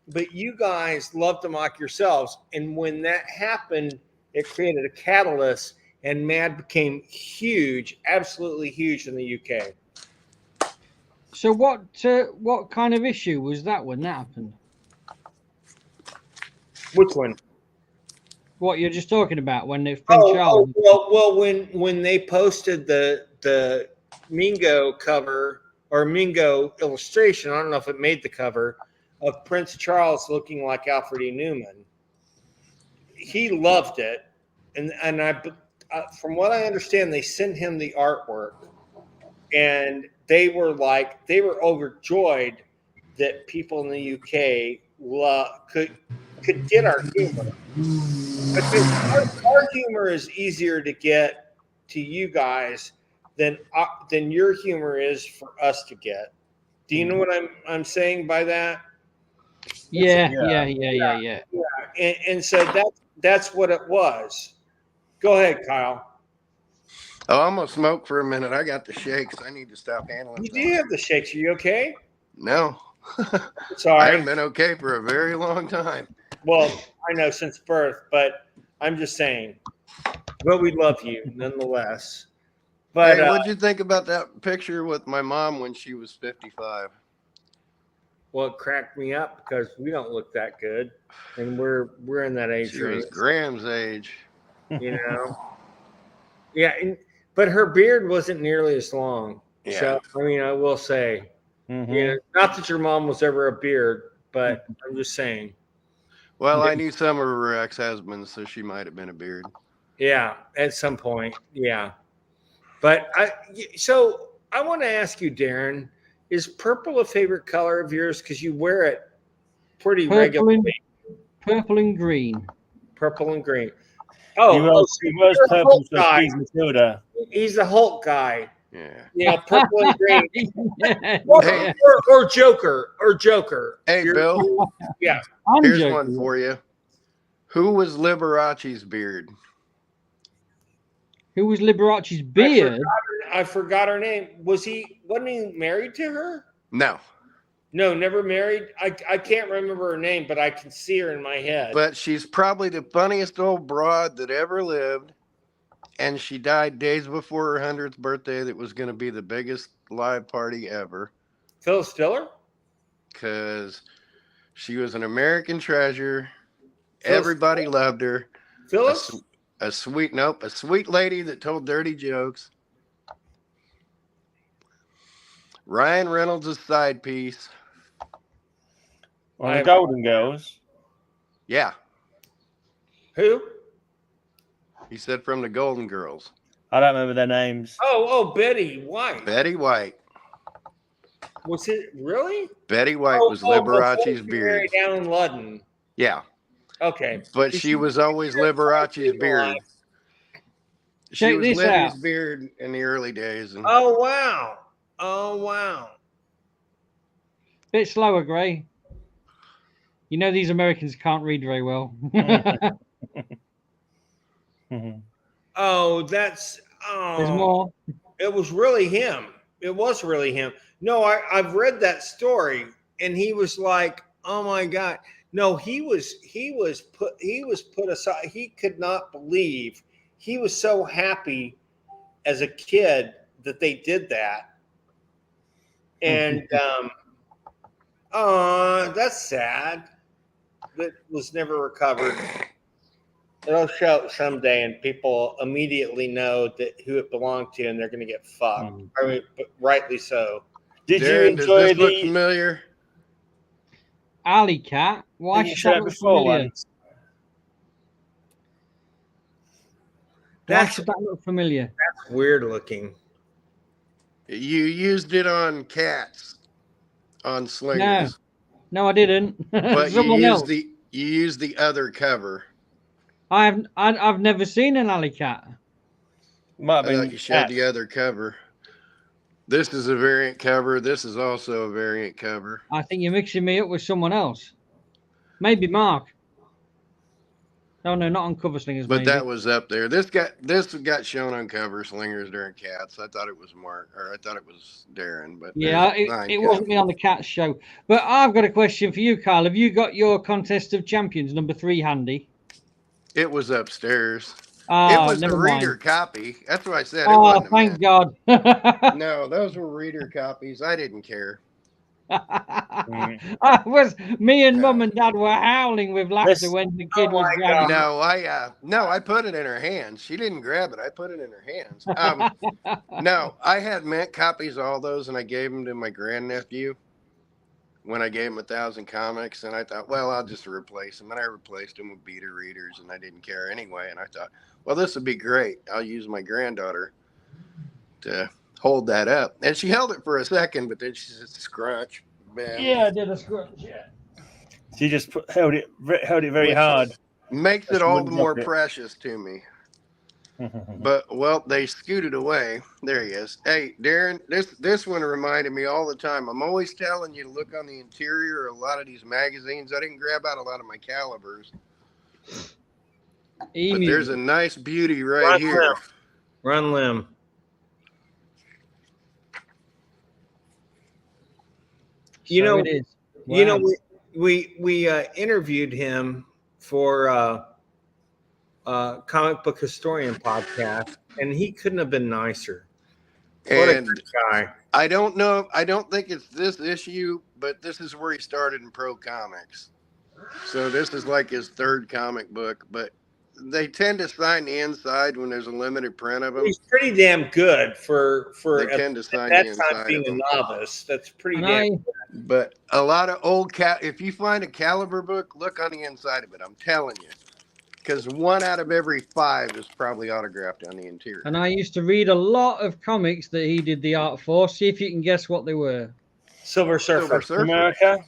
but you guys love to mock yourselves. And when that happened, it created a catalyst, and Mad became huge, absolutely huge in the UK. So what kind of issue was that when that happened? Which one? What you're just talking about when it's Prince Charles? Well, when they posted the Mingo cover or Mingo illustration, I don't know if it made the cover of Prince Charles looking like Alfred E. Newman. He loved it, and from what I understand, they sent him the artwork, and they were overjoyed that people in the UK could get our humor. Because our humor is easier to get to you guys than your humor is for us to get. Do you know what I'm saying by that? Yeah. And so that's what it was. Go ahead, Kyle. Oh, I'm gonna smoke for a minute. I got the shakes. I need to stop handling. You do have the shakes. Are you okay? No. I Sorry. haven't been okay for a very long time. Well, I know since birth, but I'm just saying. But we love you nonetheless. But Hey, what'd you think about that picture with my mom when she was 55? well, it cracked me up because we don't look that good, and we're in that age She was range, Graham's age. you know. Yeah, but her beard wasn't nearly as long. Yeah. So I mean, I will say, Mhm. you know, not that your mom was ever a beard, but I'm just saying. Well, I knew some of her ex-husbands, so she might have been a beard. Yeah, at some point, yeah. But so I want to ask you, Darren, is purple a favorite color of yours? Because you wear it pretty regularly. Purple and green. Purple and green. He Oh, was you're a purple Hulk for guy. Steve Matilda. He's a Hulk guy. Yeah. Yeah, purple and green. Yeah. Or Joker. Or Joker. Hey, Bill, Yeah. I'm here's joking. one for you. Who was Liberace's beard? Who was Liberace's beard? I forgot her name. Wasn't he married to her? No, No, never married. I can't remember her name, but I can see her in my head. but she's probably the funniest old broad that ever lived. And she died days before her 100th birthday. That was going to be the biggest live party ever. Phyllis Diller? Because she was an American treasure. Phyllis Everybody loved her. Phyllis? A sweet lady that told dirty jokes. Ryan Reynolds' side piece. One of the Golden Girls. Yeah, Who? he said from the Golden Girls. I don't remember their names. Oh, Betty White. Betty White. Was it really? Betty White was Liberace's beard. Down in Ludden. Yeah, Okay. but she was always Liberace's beard. She Check was this Libby's out. beard in the early days. And Oh wow. Bit slower, Gray. You know these Americans can't read very well. Mhm. Oh, There's more. it was really him. It was really him. No, I've read that story, and he was like, "Oh my God!" No, he was put aside. He could not believe. He was so happy as a kid that they did that, and that's sad. That was never recovered. It'll show up someday, and people immediately know that who it belonged to, and they're going to get fucked. I mean, but rightly so. Did you Darren, does enjoy this look the? familiar? Alley Cat. Why Did you should show that it look before familiar? once? Why That's should that look familiar? weird looking. You used it on cats, on slingers, No, I didn't. but Someone else. you used the other cover. I've never seen an alley cat. Might I have been thought you showed cats. the other cover. This is a variant cover. This is also a variant cover. I think you're mixing me up with someone else. Maybe Mark. No, not on Cover Slingers. But maybe. that was up there. This got shown on Cover Slingers during Cats. I thought it was Mark, or I thought it was Darren. But Yeah, there's 9 it wasn't me on the Cats show. But I've got a question for you, Kyle. Have you got your Contest of Champions number 3 handy? It was upstairs. Ah, It was the never reader mind. copy. That's what I said. It Oh, wasn't a thank mint. God. No, those were reader copies. I didn't care. Me and Mum and Dad were howling with laughter This- when the kid was my grabbing. No, I put it in her hands. She didn't grab it. I put it in her hands. No, I had mint copies of all those, and I gave them to my grandnephew when I gave him 1,000 comics. And I thought, well, I'll just replace them. And I replaced them with beta readers, and I didn't care anyway. And I thought, well, this would be great. I'll use my granddaughter to hold that up. And she held it for a second, but then she said, scrunch. Ben. Yeah, I did a scrunch. Yeah. She just held it very Which hard. Makes That's it all the wouldn't more drop it. precious to me. But well, they scooted away. There he is. Hey, Darren, this one reminded me all the time. I'm always telling you to look on the interior of a lot of these magazines. I didn't grab out a lot of my calibers, but there's a nice beauty right here. Run limb. You know, it is. You know, Wow. we interviewed him for Comic Book Historian podcast, and he couldn't have been nicer. What a And good guy. I don't know. I don't think it's this issue, but this is where he started in Pro Comics. So this is like his third comic book, but they tend to sign the inside when there's a limited print of them. He's pretty damn good for They tend to sign that the time inside being of a them. novice. That's pretty And damn. But a lot of old if you find a caliber book, look on the inside of it. I'm telling you, because 1 out of every 5 is probably autographed on the interior. And I used to read a lot of comics that he did the art for. See if you can guess what they were. Silver Surfer. Silver Surfer. America.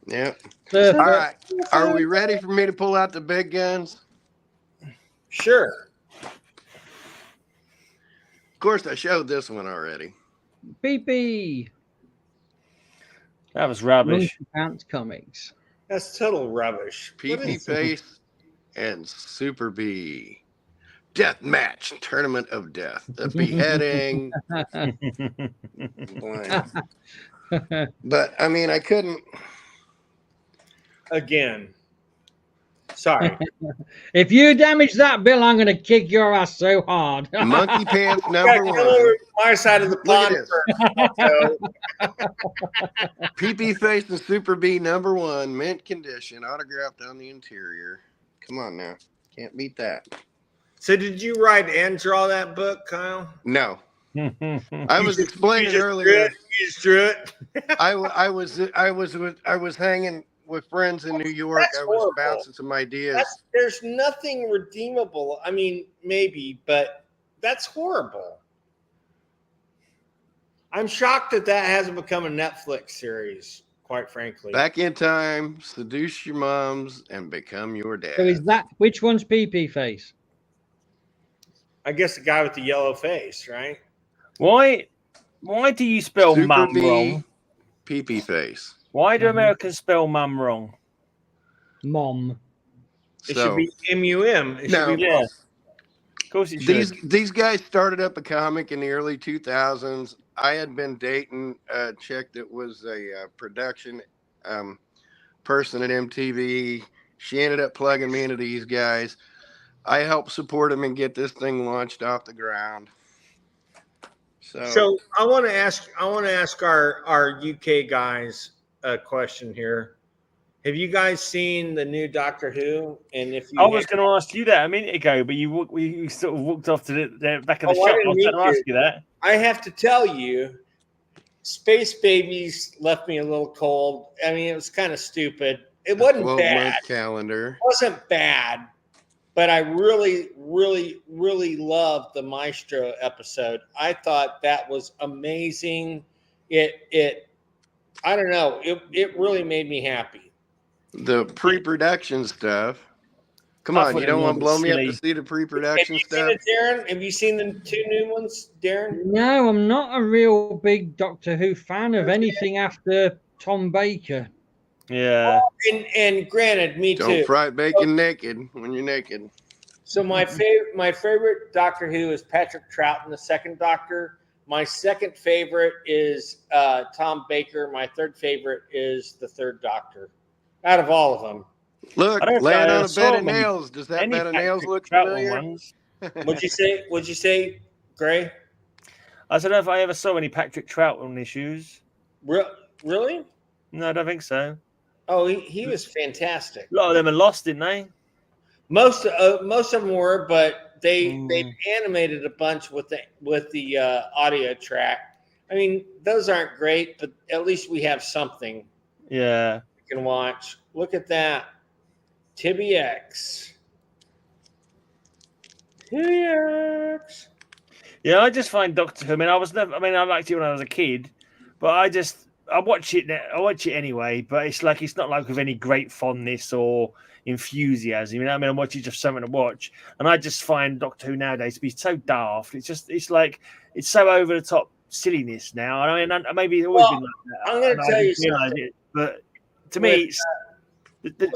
Yeah. Surfer. All right. Are we ready for me to pull out the big guns? Sure. Of course, I showed this one already. PP. That was rubbish. Monkey Pants Comics. That's total rubbish. What PP is- Face and Super B. Death Match, Tournament of Death. The beheading. Blank. But, I mean, I couldn't. Again. Sorry. If you damage that bill, I'm going to kick your ass so hard. Monkey Pants Gotta number come 1. over to my side of the Look pond at this. first. PP Face and Super B number 1, mint condition, autographed on the interior. Come on now. Can't beat that. So did you write and draw that book, Kyle? No. I You was just- explaining you just earlier. drew it? You just drew it? I was hanging with friends in New York. That's I was horrible. bouncing some ideas. There's nothing redeemable. I mean, maybe, but that's horrible. I'm shocked that hasn't become a Netflix series, quite frankly. Back in time, seduce your moms and become your dad. So is that which one's PP Face? I guess the guy with the yellow face, right? Why do you spell Super mum B, wrong? PP Face. Why do Americans spell mum wrong? Mom. It So should be MUM. It No. should be Yeah. Of course it should. these guys started up a comic in the early 2000s. I had been dating a chick that was a production person at MTV. She ended up plugging me into these guys. I helped support them and get this thing launched off the ground. So I want to ask our UK guys a question here. Have you guys seen the new Doctor Who? And if you I was going to ask you that a minute ago, but you sort of walked off to the back of the Oh, I shop. I didn't was mean going to ask to. you that. I have to tell you, Space Babies left me a little cold. I mean, it was kind of stupid. It wasn't bad. Calendar. It wasn't bad, but I really, really, really loved the Maestro episode. I thought that was amazing. I don't know. It really made me happy. The pre-production stuff. Come I on, thought you it don't want to blow was me up silly. to see the Have pre-production you stuff? seen it, Darren? Have you seen the 2 new ones, Darren? No, I'm not a real big Doctor Who fan of anything after Tom Baker. Yeah. And granted, me Don't too. fry bacon naked when you're naked. So my favorite Doctor Who is Patrick Troughton, the second Doctor. My second favorite is Tom Baker. My third favorite is the third Doctor. Out of all of them, Look, I don't know if laying I on a saw bed of many- nails. Does that Any bed of nails Patrick look Troughton familiar? ones. what'd you say, Gray? I don't know if I ever saw any Patrick Troughton issues. Really? No, I don't think so. Oh, he was fantastic. A lot of them are lost, didn't they? Most of them were, but they Mm. animated a bunch with the audio track. I mean, those aren't great, but at least we have something Yeah. we can watch. Look at that, Tibby X. Yeah, I just find Doctor Who. I mean, I liked it when I was a kid, but I just I watch it. I watch it anyway, but it's not like with any great fondness or enthusiasm. You know what I mean? I'm watching just something to watch, and I just find Doctor Who nowadays to be so daft. It's like it's so over the top silliness now. I mean, maybe it's always been like that. I'm going to tell you something. It, but to me, it's the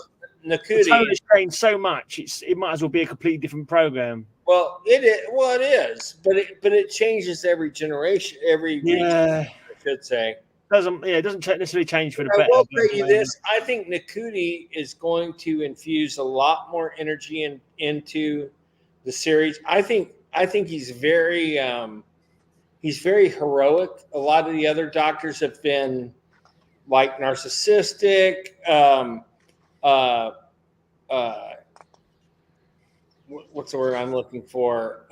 Nakuti. tone has changed so much. It might as well be a completely different program. Well, it is. Well, it is, but it changes every generation, every region, I should say. It doesn't necessarily change for the I better. will tell you this: I think Nakuti is going to infuse a lot more energy into the series. I think he's very heroic. A lot of the other doctors have been like narcissistic. What's the word I'm looking for?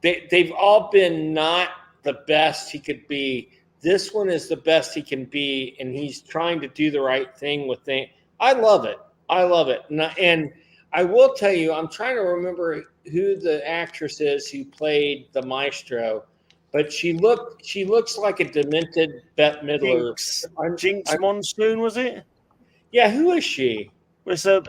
They've all been not the best he could be. This one is the best he can be, and he's trying to do the right thing with things. I love it. And I will tell you, I'm trying to remember who the actress is who played the maestro, but she looks like a demented Bette Midler. Jinx Monsoon, was it? Yeah, who is she? It's a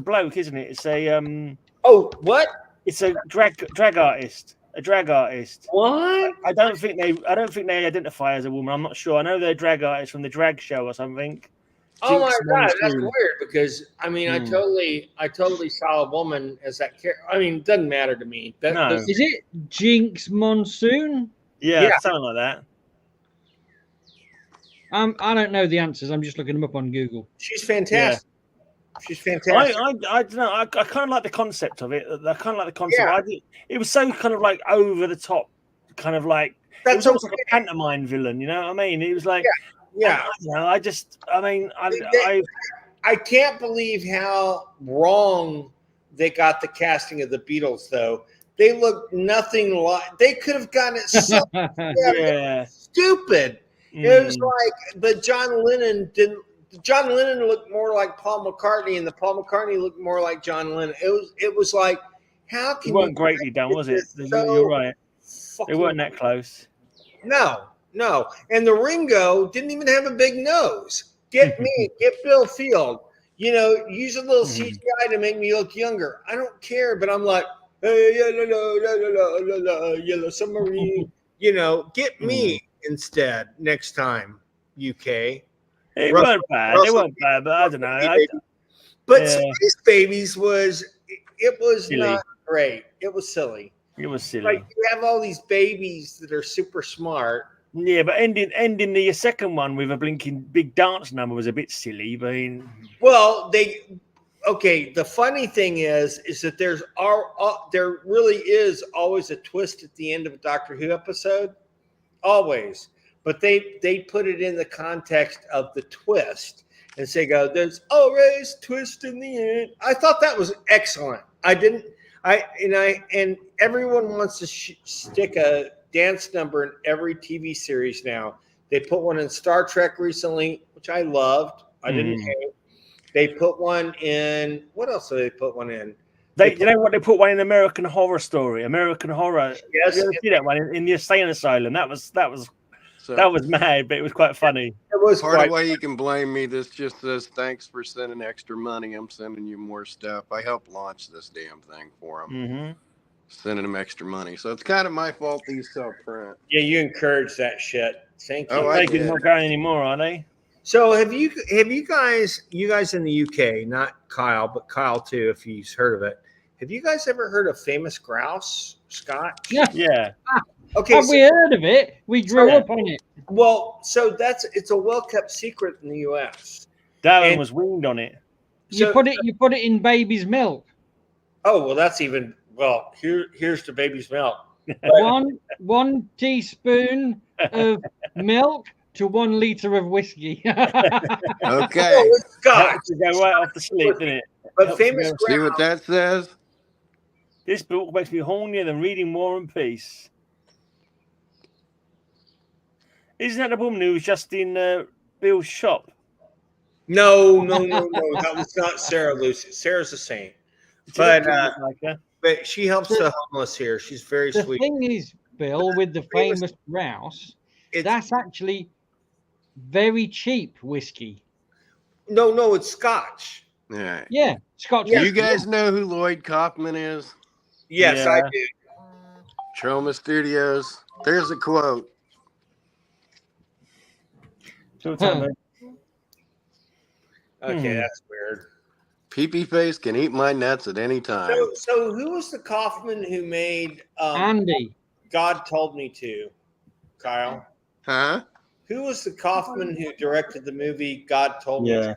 bloke, isn't it? It's a Oh, what? It's a drag artist. A drag artist. What? I don't think they identify as a woman. I'm not sure. I know they're drag artists from the drag show or something. Oh my Jinx god, that's Monsoon. weird because I mean I totally saw a woman as that character. I mean, it doesn't matter to me. No. Is it Jinx Monsoon? Yeah, something like that. I don't know the answers. I'm just looking them up on Google. She's fantastic. She's fantastic. I don't know. I kind of like the concept of it. I kind of like the concept. Yeah. It was so kind of like over the top, kind of like it was almost like a pantomime villain. You know what I mean? It was like, yeah. I can't believe how wrong they got the casting of the Beatles, though. They look nothing like. They could have gotten it so stupid. It was like, but John Lennon didn't. John Lennon looked more like Paul McCartney, and the Paul McCartney looked more like John Lennon. It was like, how can it weren't greatly done, was it? You're right. It weren't that close. No. And the Ringo didn't even have a big nose. Get Bill Field. You know, use a little CGI to make me look younger. I don't care, but I'm like, hey, yellow submarine. You know, get me instead next time, UK. It weren't bad. They weren't bad, but I don't know. But Space Babies was silly. Not great. It was silly. It was silly. Like you have all these babies that are super smart. Yeah, but ending the second one with a blinking big dance number was a bit silly. But well, the funny thing is that there really is always a twist at the end of a Doctor Who episode, always. But they put it in the context of the twist and say, there's always twist in the end. I thought that was excellent. And everyone wants to stick a dance number in every TV series now. They put one in Star Trek recently, which I loved. I didn't hate. They put one in, what else did they put one in? You know what? They put one in American Horror Story. American Horror. Yes. You ever see that one in the insane asylum? That was mad, but it was quite funny. It was part of the way you can blame me. This just says thanks for sending extra money. I'm sending you more stuff. I helped launch this damn thing for them. Sending them extra money, so it's kind of my fault these self-print. Yeah, you encourage that shit. Thank you. They're not going anymore, are they? So have you guys in the UK, not Kyle, but Kyle too, if he's heard of it. Have you guys ever heard of Famous Grouse, Scott? Yeah. Okay. Have we heard of it? We grew up on it. Well, so it's a well-kept secret in the US. Darren was weaned on it. You put it in baby's milk. Oh, well, that's even here's the baby's milk. one teaspoon of milk to 1 liter of whiskey. Okay. Scott, to go right off the sleep, didn't it? But Famous Grouse. See what that says? This book makes me hornier than reading War and Peace. Isn't that the woman who was just in Bill's shop? No. That was not Sarah Lucy. Sarah's a saint. But she helps the homeless here. She's very sweet. The thing is, Bill, with the Famous Grouse, That's actually very cheap whiskey. No, it's Scotch. Yeah. Yeah, Scotch. Do you whiskey, guys know who Lloyd Kaufman is? Yes, Yeah. I do. Troma Studios. There's a quote. Short time, man. Okay, that's weird. Pee-pee face can eat my nuts at any time. So who was the Kaufman who made Andy. God Told Me To, Kyle? Huh? Who was the Kaufman who directed the movie God Told Me Yeah. To?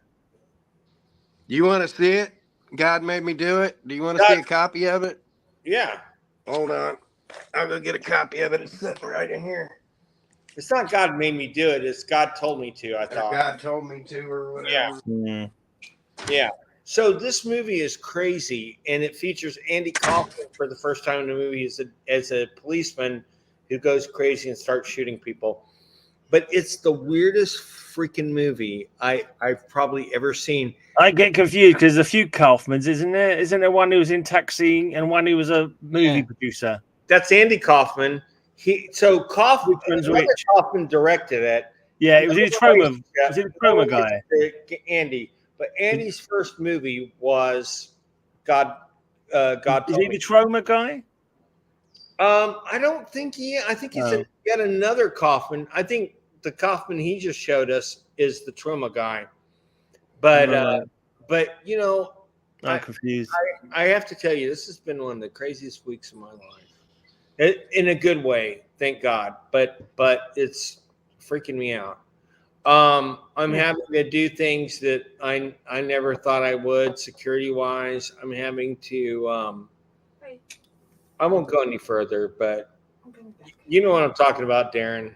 You want to see it? God made me do it. Do you want to God- see a copy of it? Yeah. Hold on. I'll go get a copy of it. It's sitting right in here. It's not God Made Me Do It. It's God Told Me To, I Or thought. God told me to, or whatever. Yeah. Mm. Yeah. So this movie is crazy, and it features Andy Kaufman for the first time in the movie as a policeman who goes crazy and starts shooting people. But it's the weirdest freaking movie I've probably ever seen. I get confused because there's a few Kaufmans, isn't there? Isn't there one who was in Taxi and one who was a movie producer? That's Andy Kaufman. Kaufman, one's another which? Kaufman directed it. Yeah, it was the Troma. Was it the Troma guy? Andy. But Andy's first movie was God. God Is Told he Me. the Troma guy? I don't think he. I think he's yet another Kaufman. I think the Kaufman he just showed us is the Troma guy. But Right. but you know, I'm confused. I have to tell you, this has been one of the craziest weeks of my life, in a good way. Thank God. But it's freaking me out. I'm having to do things that I never thought I would security wise. I'm having to. I won't go any further, but you know what I'm talking about, Darren.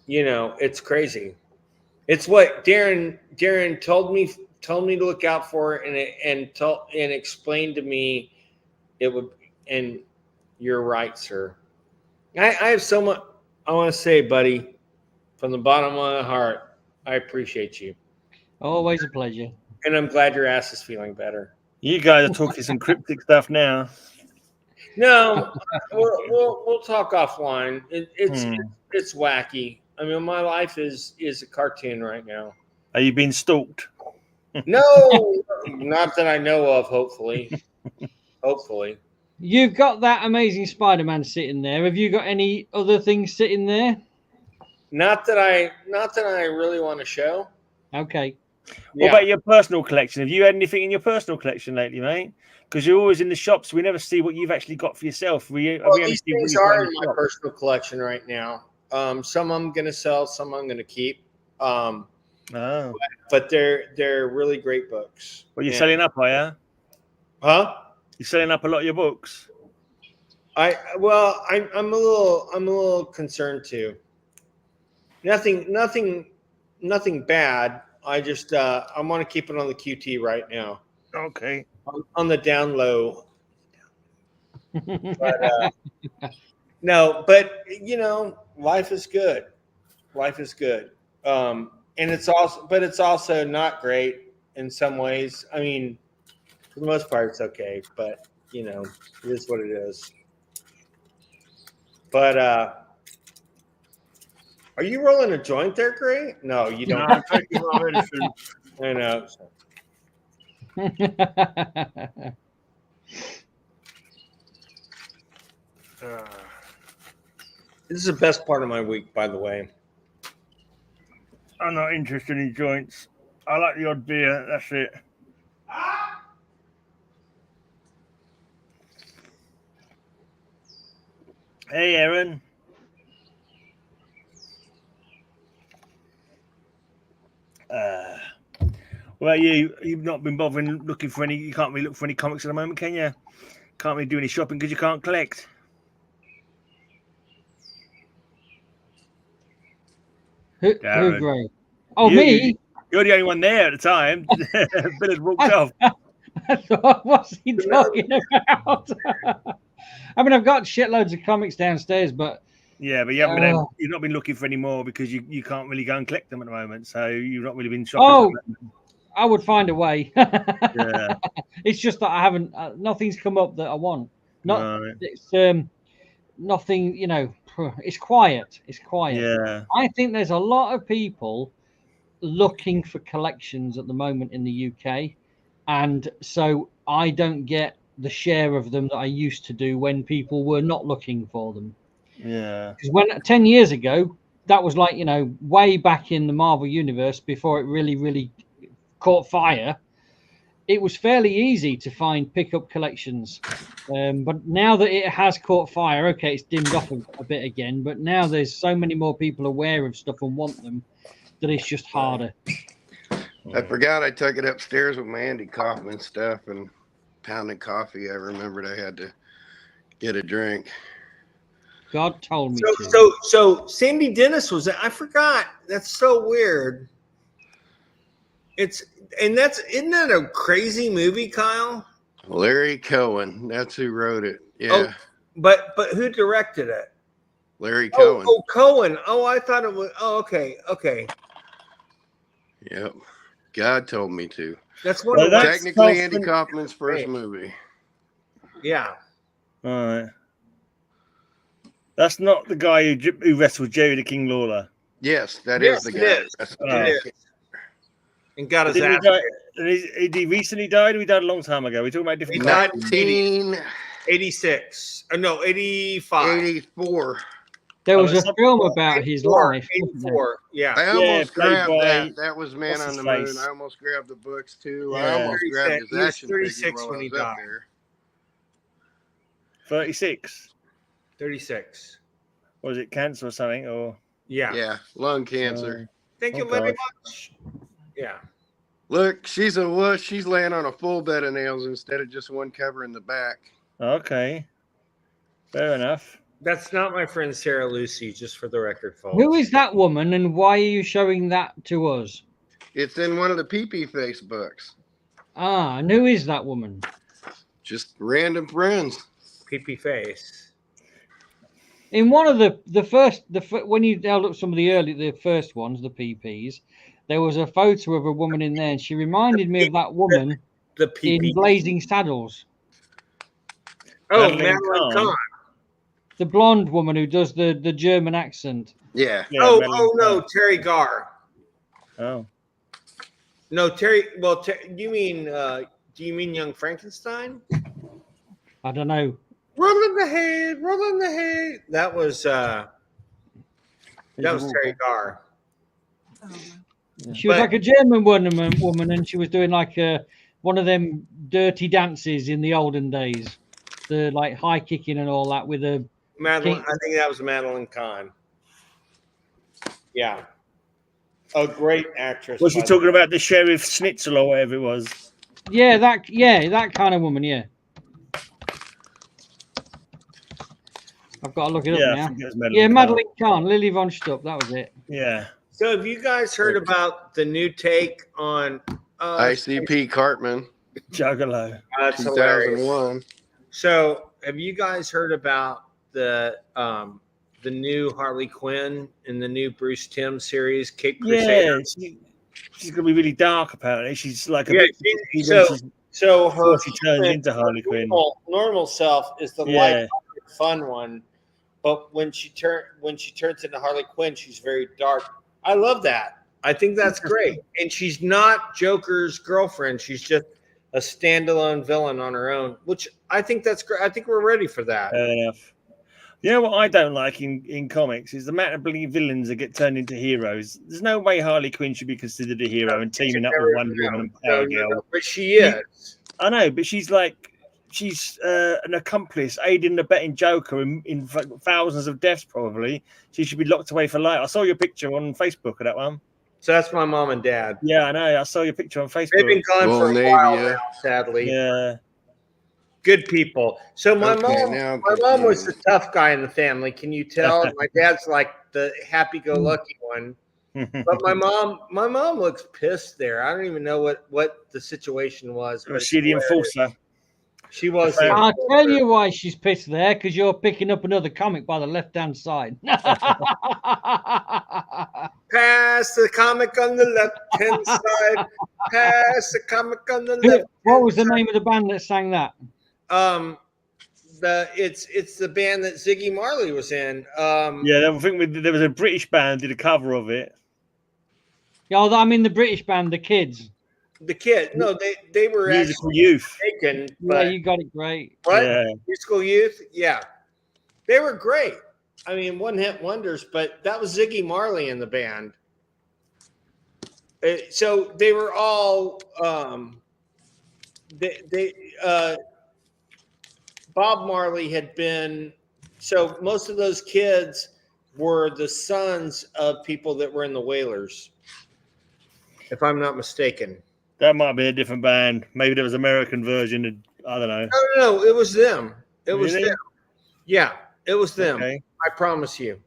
You know, it's crazy. It's what Darren told me to look out for, and explained to me it would. And you're right, sir. I have so much I want to say, buddy, from the bottom of my heart. I appreciate you, Always a pleasure. and I'm glad your ass is feeling better. You guys are talking some cryptic stuff now. No, we'll talk offline. It's wacky. I mean, my life is a cartoon right now. Are you being stalked? No, not that I know of. Hopefully. You've got that amazing Spider-Man sitting there. Have you got any other things sitting there? Not that I really want to show. Okay. What about your personal collection? Have you had anything in your personal collection lately, mate? Because you're always in the shops. We never see what you've actually got for yourself. These things are in my personal collection right now. Some I'm going to sell, some I'm going to keep. But they're really great books. Well, you're selling up, are you? Huh? You're selling up a lot of your books. I'm a little concerned too. Nothing bad. I just I want to keep it on the QT right now. Okay. On the down low. But, no, but you know, life is good. And it's also not great in some ways. I mean, for the most part, it's okay, but you know, it is what it is. But are you rolling a joint there, Gray? No, you don't. No, I'm taking my medicine. I know. This is the best part of my week, by the way. I'm not interested in joints. I like the odd beer. That's it. Hey, Aaron. What about you? You've not been bothering looking for any. You can't really look for any comics at the moment, can you? Can't really do any shopping because you can't collect. Who, Gray? Oh, me? You're the only one there at the time. Bill had walked off. I thought, what's he talking about? I mean, I've got shitloads of comics downstairs, but yeah, but you haven't been you've not been looking for any more because you can't really go and collect them at the moment. So you've not really been shopping. Oh, I would find a way. Yeah. It's just that I haven't. Nothing's come up that I want. It's nothing. You know, it's quiet. It's quiet. Yeah. I think there's a lot of people looking for collections at the moment in the UK, and so I don't get the share of them that I used to do when people were not looking for them. Yeah. Because when 10 years ago, that was like, way back in the Marvel universe before it really caught fire. It was fairly easy to find pickup collections. But now that it has caught fire, okay, it's dimmed off a bit again. But now there's so many more people aware of stuff and want them that it's just harder. I forgot I took it upstairs with my Andy Kaufman stuff and pounded coffee. I remembered I had to get a drink. God told me to. So Sandy Dennis was. I forgot. That's so weird. Isn't that a crazy movie, Kyle? Larry Cohen, that's who wrote it. Yeah. Oh, but who directed it? Larry Cohen. Oh, Cohen. Oh, I thought it was. Oh, okay. Yep. God told me to. That's one of technically Andy Kaufman's first movie. Yeah. All right. That's not the guy who wrestled Jerry the King Lawler. Yes, that is the guy. And got his Did ass. Did he recently died? Or he died a long time ago. We're talking about different. He died guys. 86. No, 85. 84. There was a film about his life. 84. Yeah. I almost grabbed Playboy. that. That was Man What's on his the face? Moon. I almost grabbed the books too. Yeah. I almost grabbed his He was action figure 36 while when I he was up died. there. 36. 36. Was it cancer or something? Or Yeah. Yeah, lung cancer. Thank you Oh, very God. much. Yeah. Look, she's a wuss. She's laying on a full bed of nails instead of just one cover in the back. okay, fair enough. That's not my friend Sarah Lucy, just for the record, folks. Who is that woman, and why are you showing that to us? It's in one of the pee-pee face books. Ah, and who is that woman? Just random friends. Pee-pee face. In one of the first, when you held up some of the first ones, the PPs, there was a photo of a woman in there, and she reminded me of that woman The in pee-pee. Blazing Saddles. Oh, Madeline Madeline Kahn. Kahn. The blonde woman who does the German accent. Yeah. Yeah, Oh, Madeline no, Kahn. Terry Garr. Oh, No, Terry. Well, you mean? Do you mean Young Frankenstein? I don't know. Rolling the head. That was Terry Garr. She was But- like a German woman, and she was doing like one of them dirty dances in the olden days, the like high kicking and all that with a. Madeline. I think that was Madeline Kahn. Yeah. A great actress. was he by the talking about the Sheriff Schnitzel or whatever it was? Yeah, that kind of woman. Yeah, I've got to look it Yeah, up I now. think it was Madeline. Yeah, Kahn. Madeline Kahn, Lily von Stupp. That was it. Yeah. So, have you guys heard about the new take on ICP Cartman, Juggalo. That's hilarious. 2001. So, have you guys heard about the new Harley Quinn in the new Bruce Timm series, Cape Crusader? Yeah, she's gonna be really dark. Apparently, she's like a Yeah, bit. so her she turns into Harley Quinn. normal self is the Yeah. light, fun one, but when she turns into Harley Quinn, she's very dark. I love that. I think that's great. And she's not Joker's girlfriend. She's just a standalone villain on her own, which I think that's great. I think we're ready for that. Fair enough. You know what I don't like in comics is the amount of bloody villains that get turned into heroes. There's no way Harley Quinn should be considered a hero and teaming up with Wonder Woman and Power Girl. But she is. I know, but she's an accomplice aiding and abetting Joker in thousands of deaths. Probably she should be locked away for life. I saw your picture on Facebook of that one. So that's my mom and dad. Yeah, I know. I saw your picture on Facebook. They've been gone Well, for a maybe, while yeah. now, sadly. Yeah. Good people. So my Okay, now I'm mom was the confused. tough guy in the family. Can you tell? My dad's like the happy-go-lucky one. But my mom looks pissed there. I don't even know what the situation was. Was she the enforcer? She was. Okay. I'll tell you why she's pissed there, because you're picking up another comic by the left-hand side. Pass the comic on the left-hand side. Pass the comic on the left. What was the name of the band that sang that? it's the band that Ziggy Marley was in. Yeah, I think there was a British band did a cover of it. Yeah, I mean the British band, the Kids. The Kid. No, they were Musical actually Youth. taken. Yeah, But you got it great. what? Yeah. Musical Youth? Yeah. They were great. I mean, one-hit wonders, but that was Ziggy Marley in the band. So they were all Bob Marley had been, so most of those kids were the sons of people that were in the Wailers, if I'm not mistaken. That might be a different band. Maybe there was an American version. I don't know. No, it was them. It was Really? them. Yeah, it was them. Okay. I promise you.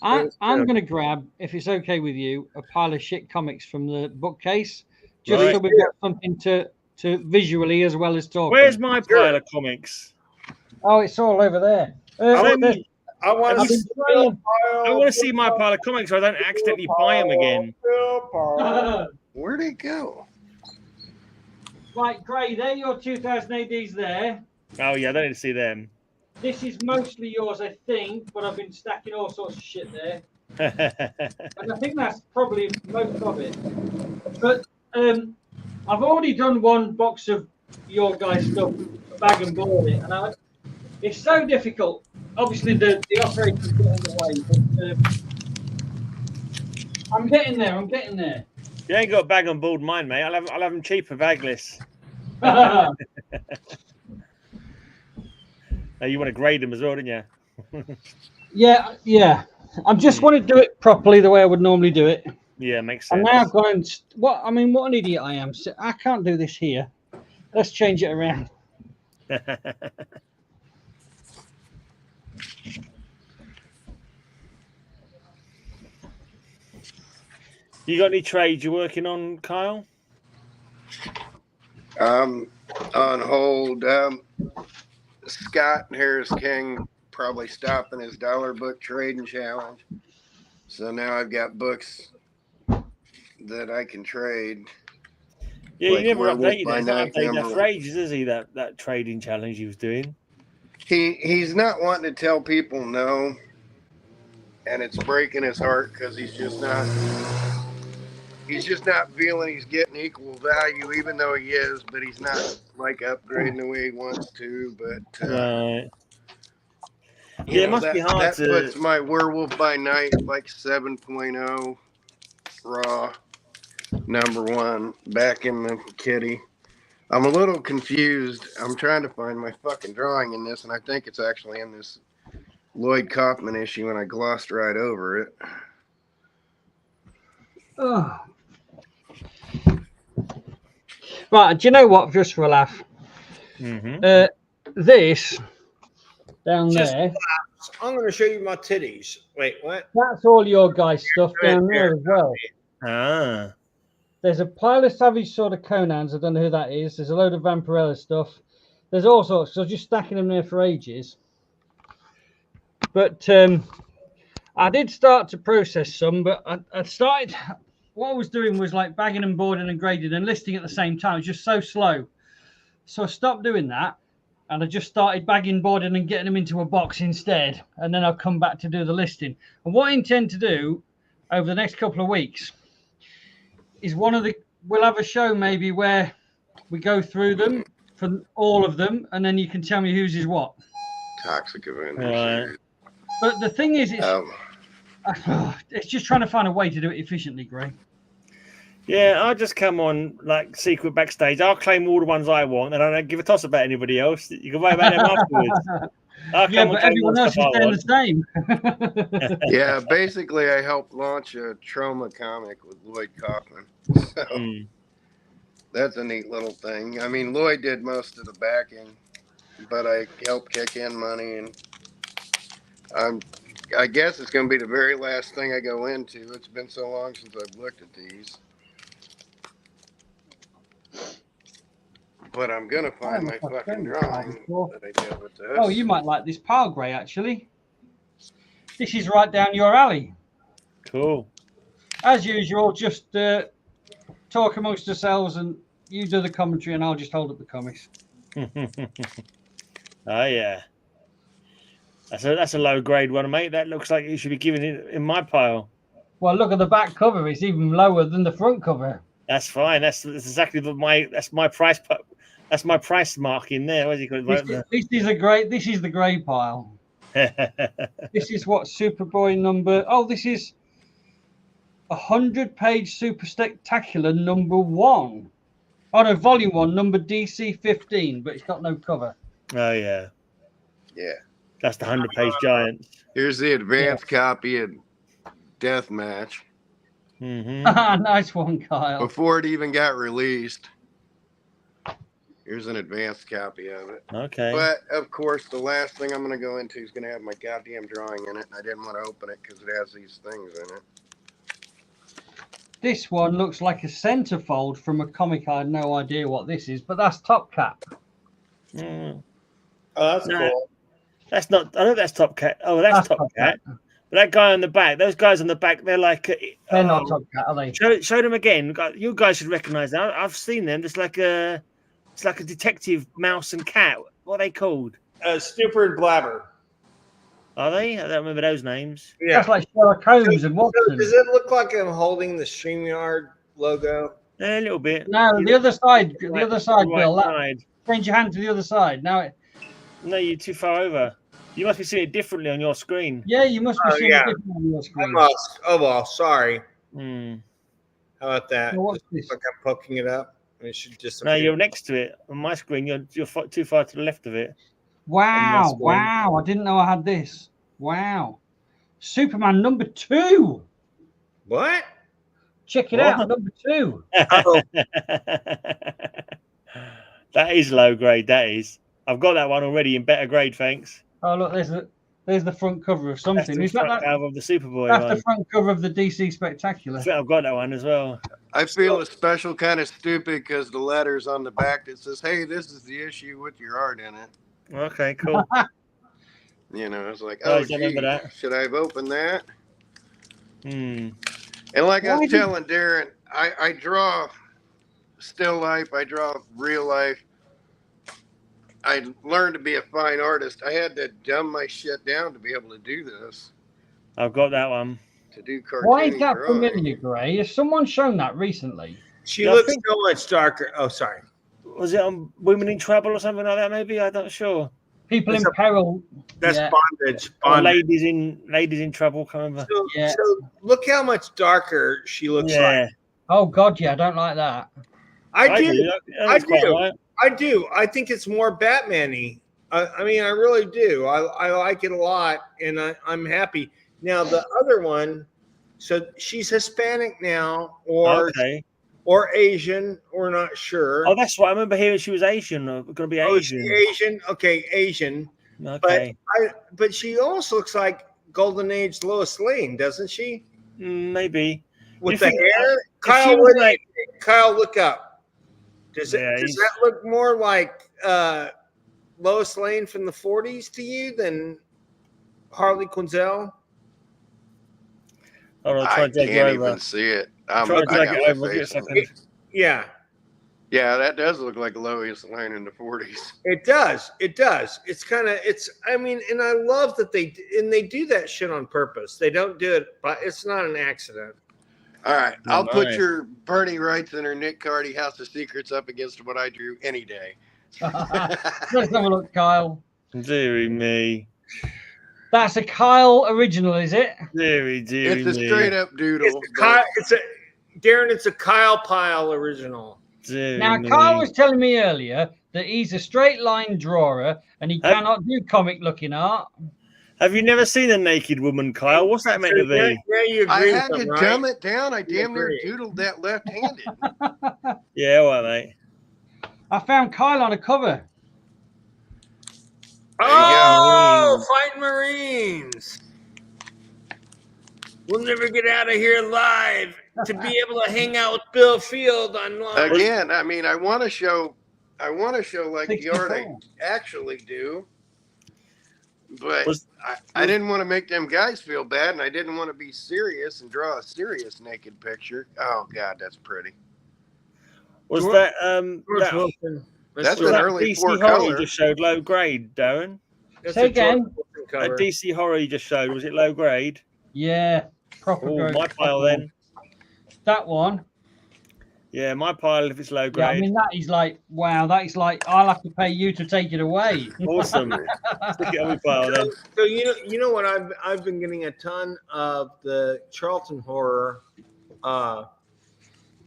I'm going to grab, if it's okay with you, a pile of shit comics from the bookcase, just Right. so we've got something to visually as well as talking. Where's my pile of comics? Oh, it's all over there. I Send want me- I want I've to been see trying. I want to see my pile of comics so I don't accidentally buy them again. Where'd it go? Right, Gray, there your 2000 ADs there. Oh, yeah, I don't need to see them. This is mostly yours, I think, but I've been stacking all sorts of shit there. And I think that's probably most of it. But I've already done one box of your guys' stuff, bag and board it, and it's so difficult. Obviously, the operator's getting in the way, but I'm getting there. I'm getting there. You ain't got bag and board mine, mate. I'll have them cheaper bagless. Now you want to grade them as well, didn't you? Yeah. I just want to do it properly the way I would normally do it. Yeah, makes And sense. now I've gone. What an idiot I am. So I can't do this here. Let's change it around. You got any trades you're working on, Kyle? On hold. Scott and Harris King probably stopping his dollar book trading challenge. So now I've got books that I can trade. Yeah, Like you never Werewolf updated by it. It's not Night updated that number for ages, is he? That trading challenge he was doing. He's not wanting to tell people no, and it's breaking his heart because he's just not feeling he's getting equal value, even though he is, but he's not like upgrading the way he wants to. But Right. you Yeah, it know, must be hard that to. puts my Werewolf by Night like 7.0 raw #1 back in the kitty. I'm a little confused. I'm trying to find my fucking drawing in this, and I think it's actually in this Lloyd Kaufman issue, and I glossed right over it. Oh. Right, do you know what? Just for a laugh, this down Just there. I'm going to show you my titties. Wait, what? That's all your guys' stuff down there as well. Ah. There's a pile of Savage Sword of Conan's. I don't know who that is. There's a load of Vampirella stuff. There's all sorts. So just stacking them there for ages. But I did start to process some, but I started. What I was doing was like bagging and boarding and grading and listing at the same time. It was just so slow. So I stopped doing that. And I just started bagging, boarding and getting them into a box instead. And then I'll come back to do the listing. And what I intend to do over the next couple of weeks is we'll have a show maybe where we go through them for all of them, and then you can tell me whose is what. Toxic Avenger. Right. But the thing is, it's just trying to find a way to do it efficiently, Gray. Yeah, I'll just come on like secret backstage. I'll claim all the ones I want, and I don't give a toss about anybody else. You can worry about them afterwards. Yeah, but everyone else is doing the same. Yeah, basically, I helped launch a trauma comic with Lloyd Kaufman. So that's a neat little thing. I mean, Lloyd did most of the backing, but I helped kick in money, and I guess it's going to be the very last thing I go into. It's been so long since I've looked at these. But I'm going to find my fucking drawing that I did with this. Oh, you might like this pile, Gray, actually. This is right down your alley. Cool. As usual, just talk amongst yourselves and you do the commentary and I'll just hold up the comics. Oh, yeah. That's a low grade one, mate. That looks like you should be giving it in my pile. Well, look at the back cover. It's even lower than the front cover. That's fine. That's exactly my price. That's my price mark in there. What do you call it? This is the grey pile. This is what Superboy number. Oh, this is 100-page Super Spectacular number 1. Oh no, volume 1, number DC 15, but it's got no cover. Oh yeah, Yeah. that's the 100-page giant. Here's the advanced copy of Deathmatch Mm-hmm. Nice one, Kyle. before it even got released. Here's an advanced copy of it. Okay. But of course, the last thing I'm going to go into is going to have my goddamn drawing in it, and I didn't want to open it because it has these things in it. This one looks like a centerfold from a comic. I had no idea what this is, but that's Top Cap. Mm. Oh, that's No. cool. That's not. I know that's Top Cat. Oh, that's Top Cat. But that guy on the back, those guys on the back, they're like. They're not Top Cat, are they? Show them again. You guys should recognize that. I've seen them. It's like a detective mouse and cat. What are they called? Snooper and Blabber. Are they? I don't remember those names. Yeah. That's like Sherlock Holmes and So Watson. does it look like I'm holding the StreamYard logo? A little bit. No, the other side, Bill. Right side. Change your hand to the other side. Now, No, you're too far over. You must be seeing it differently on your screen. yeah, you must be Oh, seeing yeah. it different on your I screen. must. Oh well, sorry. Hmm. How about that? Now, what's this? Like I'm poking it up. It should just. No, you're next to it. On my screen, you're too far to the left of it. Wow, That's one. wow! I didn't know I had this. Wow, Superman number 2. What? Check it What? out, number 2. Oh, That is low grade. That is. I've got that one already in better grade. Thanks. Oh look, there's the front cover of That's something. the Is that, front cover of the Superboy that's one. the front cover of the DC Spectacular? I think I've got that one as well. I feel a special kind of stupid because the letters on the back that says, "Hey, this is the issue with your art in it." Okay, cool. You know, it's like, Oh, oh, I remember gee, that. should I have opened that? Hmm. And like I Why was did- telling Darren, I draw still life, I draw real life. I learned to be a fine artist. I had to dumb my shit down to be able to do this, I've got that one. to do cartoon. Why is that familiar, Gray? Has someone shown that recently? she Yeah, I looks think- so much darker. Oh, sorry. Was it on Women in Trouble or something like that? Maybe I'm not sure. People It's in peril. That's Yeah. bondage. Or Bondage. ladies in trouble. Can't remember. So, Yeah. so look how much darker she looks like. Yeah, Oh God, yeah, I don't like that. I do. That I looks quite do. right. I do. I think it's more Batman-y. I mean, I really do. I like it a lot, and I'm happy. Now the other one, so she's Hispanic now, or Okay. or Asian, or not sure. Oh, that's right. I remember hearing she was Asian. Or going to be Oh, is she Asian. Asian? Okay, Asian. Okay. But she almost looks like Golden Age Lois Lane, doesn't she? Maybe. With You the think- hair. she Kyle, was what do you like- think? Kyle, look up. Does Yeah, does he's- that look more like Lois Lane from the 40s to you than Harley Quinzel? Hold on, I'll try I and drag you can't over. even see it. Try and I drag got it my over. Give it a face on second. it. Yeah, Yeah, that does look like Lois Lane in the 40s. it does. It does. It's kind of. I mean, and I love that they do that shit on purpose. They don't do it, but it's not an accident. All right, Oh, I'll put nice. your Bernie Wrights and her Nick Cardy House of Secrets up against what I drew any day. Let's have a look, Kyle. Deary me. That's a Kyle original, is it? Deary me. It's a straight up doodle. It's a Darren. It's a Kyle Pyle original. Deary Now, me. Kyle was telling me earlier that he's a straight line drawer and he Hey. cannot do comic looking art. Have you never seen a naked woman, Kyle? What's that meant to Yeah, be? yeah, you I agree with had to them, right? dumb it down. I damn near agree. doodled that left-handed. Yeah, all right, mate. I found Kyle on a cover. Oh, fighting Marines. We'll never get out of here alive to be able to hang out with Bill Field on Long. Again, I mean, I want to show like the art I 64. actually do, but Was- I didn't want to make them guys feel bad, and I didn't want to be serious and draw a serious naked picture. Oh God, that's pretty. Was George- that George that, Wilson. That's was an that early DC four horror you color. just showed low grade, Darren? That's Say a George again. Wilson cover. DC horror you just showed, was it low grade? Yeah, proper. Oh, grade, my pile proper then. one. That one. Yeah, my pile if it's low Yeah, grade. I mean that is like wow. That is like I'll have to pay you to take it away. Awesome. Stick it on my pile then. So you know what I've been getting a ton of the Charlton horror,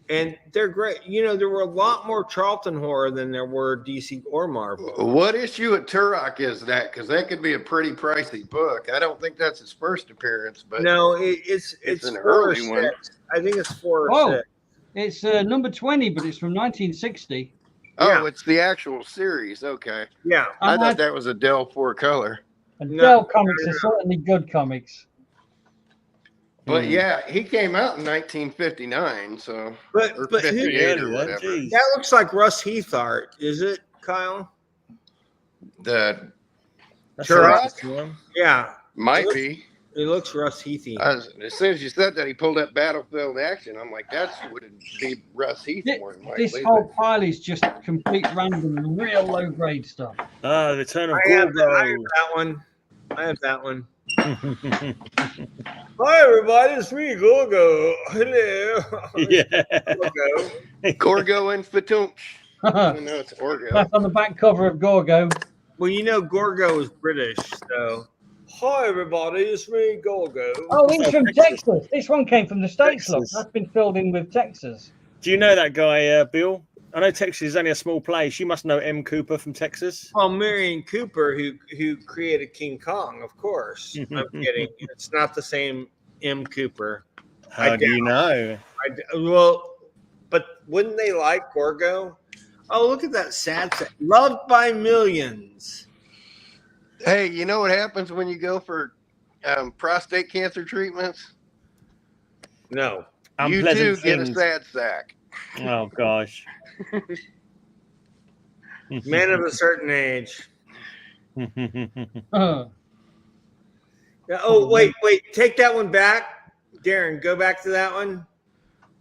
and they're great. You know, there were a lot more Charlton horror than there were DC or Marvel. What issue at Turok is that? Because that could be a pretty pricey book. I don't think that's his first appearance, but No, it's an 4 or early one. 6. I think it's 4 or Oh. 6. It's number 20, but it's from 1960. Oh, Yeah. it's the actual series. Okay. Yeah. I thought that was a Dell 4 color. And No, Dell comics are certainly good comics. But yeah, he came out in 1959, so But or who- 58 or Yeah, whatever. geez. that looks like Russ Heath art, is it, Kyle? The That's Turok? an interesting one. Yeah, might be. it looks Russ Heathy. As soon as you said that he pulled up Battlefield Action, I'm like, that's would be Russ Heath more than This likely. whole pile is just complete random, real low grade stuff. Ah, the Return of I have Gorgo. that one. I have that one. Hi, everybody. It's me, Gorgo. Hello. Yeah. Gorgo. Gorgo and Fatunch. I That's don't know, it's Orgo. on the back cover of Gorgo. Well, you know, Gorgo is British, so. Hi, everybody. It's me, Gorgo. Oh, he's from Texas. This one came from the States, look. Texas. That's been filled in with Texas. Do you know that guy, Bill? I know Texas is only a small place. You must know M. Cooper from Texas. Well, Marion Cooper, who created King Kong, of course. I'm kidding. It's not the same M. Cooper. How do you know? Well, but wouldn't they like Gorgo? Oh, look at that sad set. Loved by millions. Hey, you know what happens when you go for prostate cancer treatments? No. You too Unpleasant get a things. sad sack. Oh gosh. Men of a certain age. Uh, Yeah, oh, wait. Take that one back. Darren, go back to that one.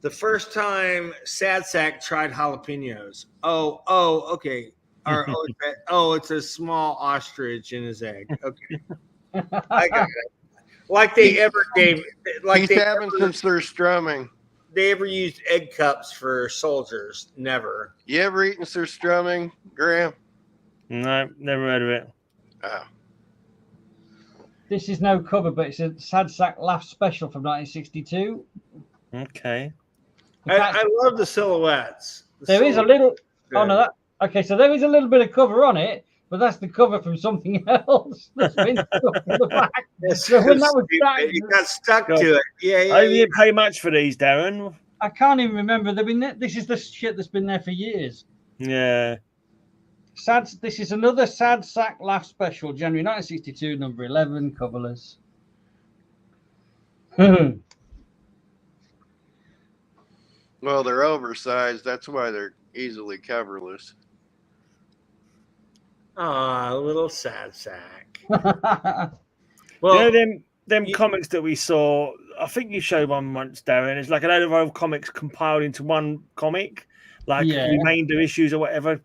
The first time Sad Sack tried jalapenos. Oh, okay. It's a small ostrich in his egg. Okay. I got it. Like they ever gave, like He's they having ever, some surstrumming. they ever used egg cups for soldiers. Never. You ever eaten surstrumming, Graham? No, never heard of it. Oh. this is no cover, but it's a Sad Sack Laugh special from 1962. Okay. In fact, I love the silhouettes. there is a little. Oh no, that okay. So there is a little bit of cover on it, but that's the cover from something else that's been stuck in the back. So when that was started, it got stuck to it. Yeah. I didn't pay much for these, Darren. I can't even remember. They've been there. This is the shit that's been there for years. Yeah. This is another Sad Sack Laugh special, January 1962, number 11, coverless. Well, they're oversized. That's why they're easily coverless. Ah, little Sad Sack. Well, you know them you- comics that we saw. I think you showed one once, Darren. It's like a load of old comics compiled into one comic, like remainder issues or whatever,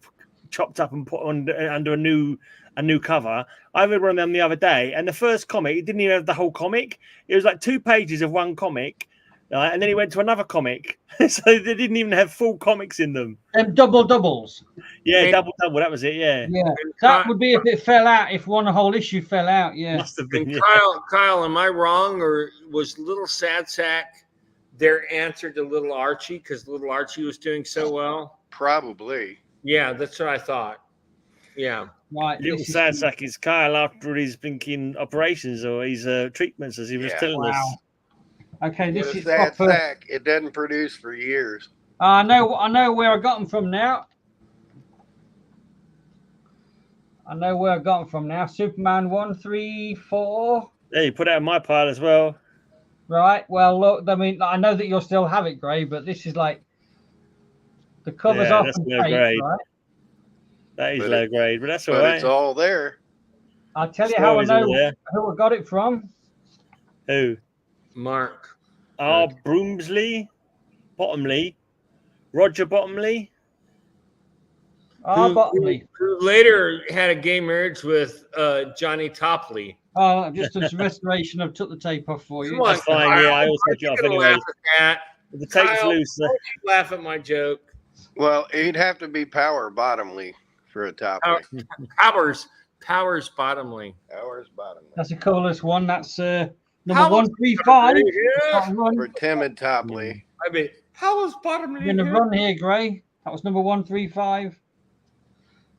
chopped up and put on under a new cover. I read one of them the other day, and the first comic, it didn't even have the whole comic. It was like 2 pages of one comic, and then he went to another comic, so they didn't even have full comics in them. Doubles. Yeah, double. That was it. Yeah. Yeah, that would be if it fell out. If one whole issue fell out. Yeah. Must have been. And Yeah. Kyle, am I wrong, or was Little Sad Sack their answer to Little Archie because Little Archie was doing so well? Probably. Yeah, that's what I thought. Yeah. Right. Little this is- Sad Sack is Kyle after his blinking operations or his treatments, as he was Yeah. telling us. Wow. Okay, With this a is sad proper. sack, it doesn't produce for years. I know where I got them from now. Superman 1, 3, 4. Yeah, you put it in my pile as well. Right. Well, look. I mean, I know that you'll still have it, Gray, but this is like the covers Yeah, off that's and low tape, grade. right? That is But low grade, but that's all But right. it's all there. I'll tell you how I Stories all know there. who I got it from. Who? Mark. R. Broomsley, Bottomley, Roger Bottomley. Bottomley. Who later had a gay marriage with Johnny Topley. Oh, just as restoration. I've took the tape off for you. Come on, That's fine. Kyle. Yeah, I also took it off anyway. Laugh at that. The tape's Kyle, loose. don't you laugh at my joke. Well, he'd have to be power bottomly for a top. Powers bottomly. Powers bottomly. That's the coolest one. That's number Powers 135. Yeah. For timid Topley. I mean, Powers bottomly. You're going to run here, Gray. That was number 135.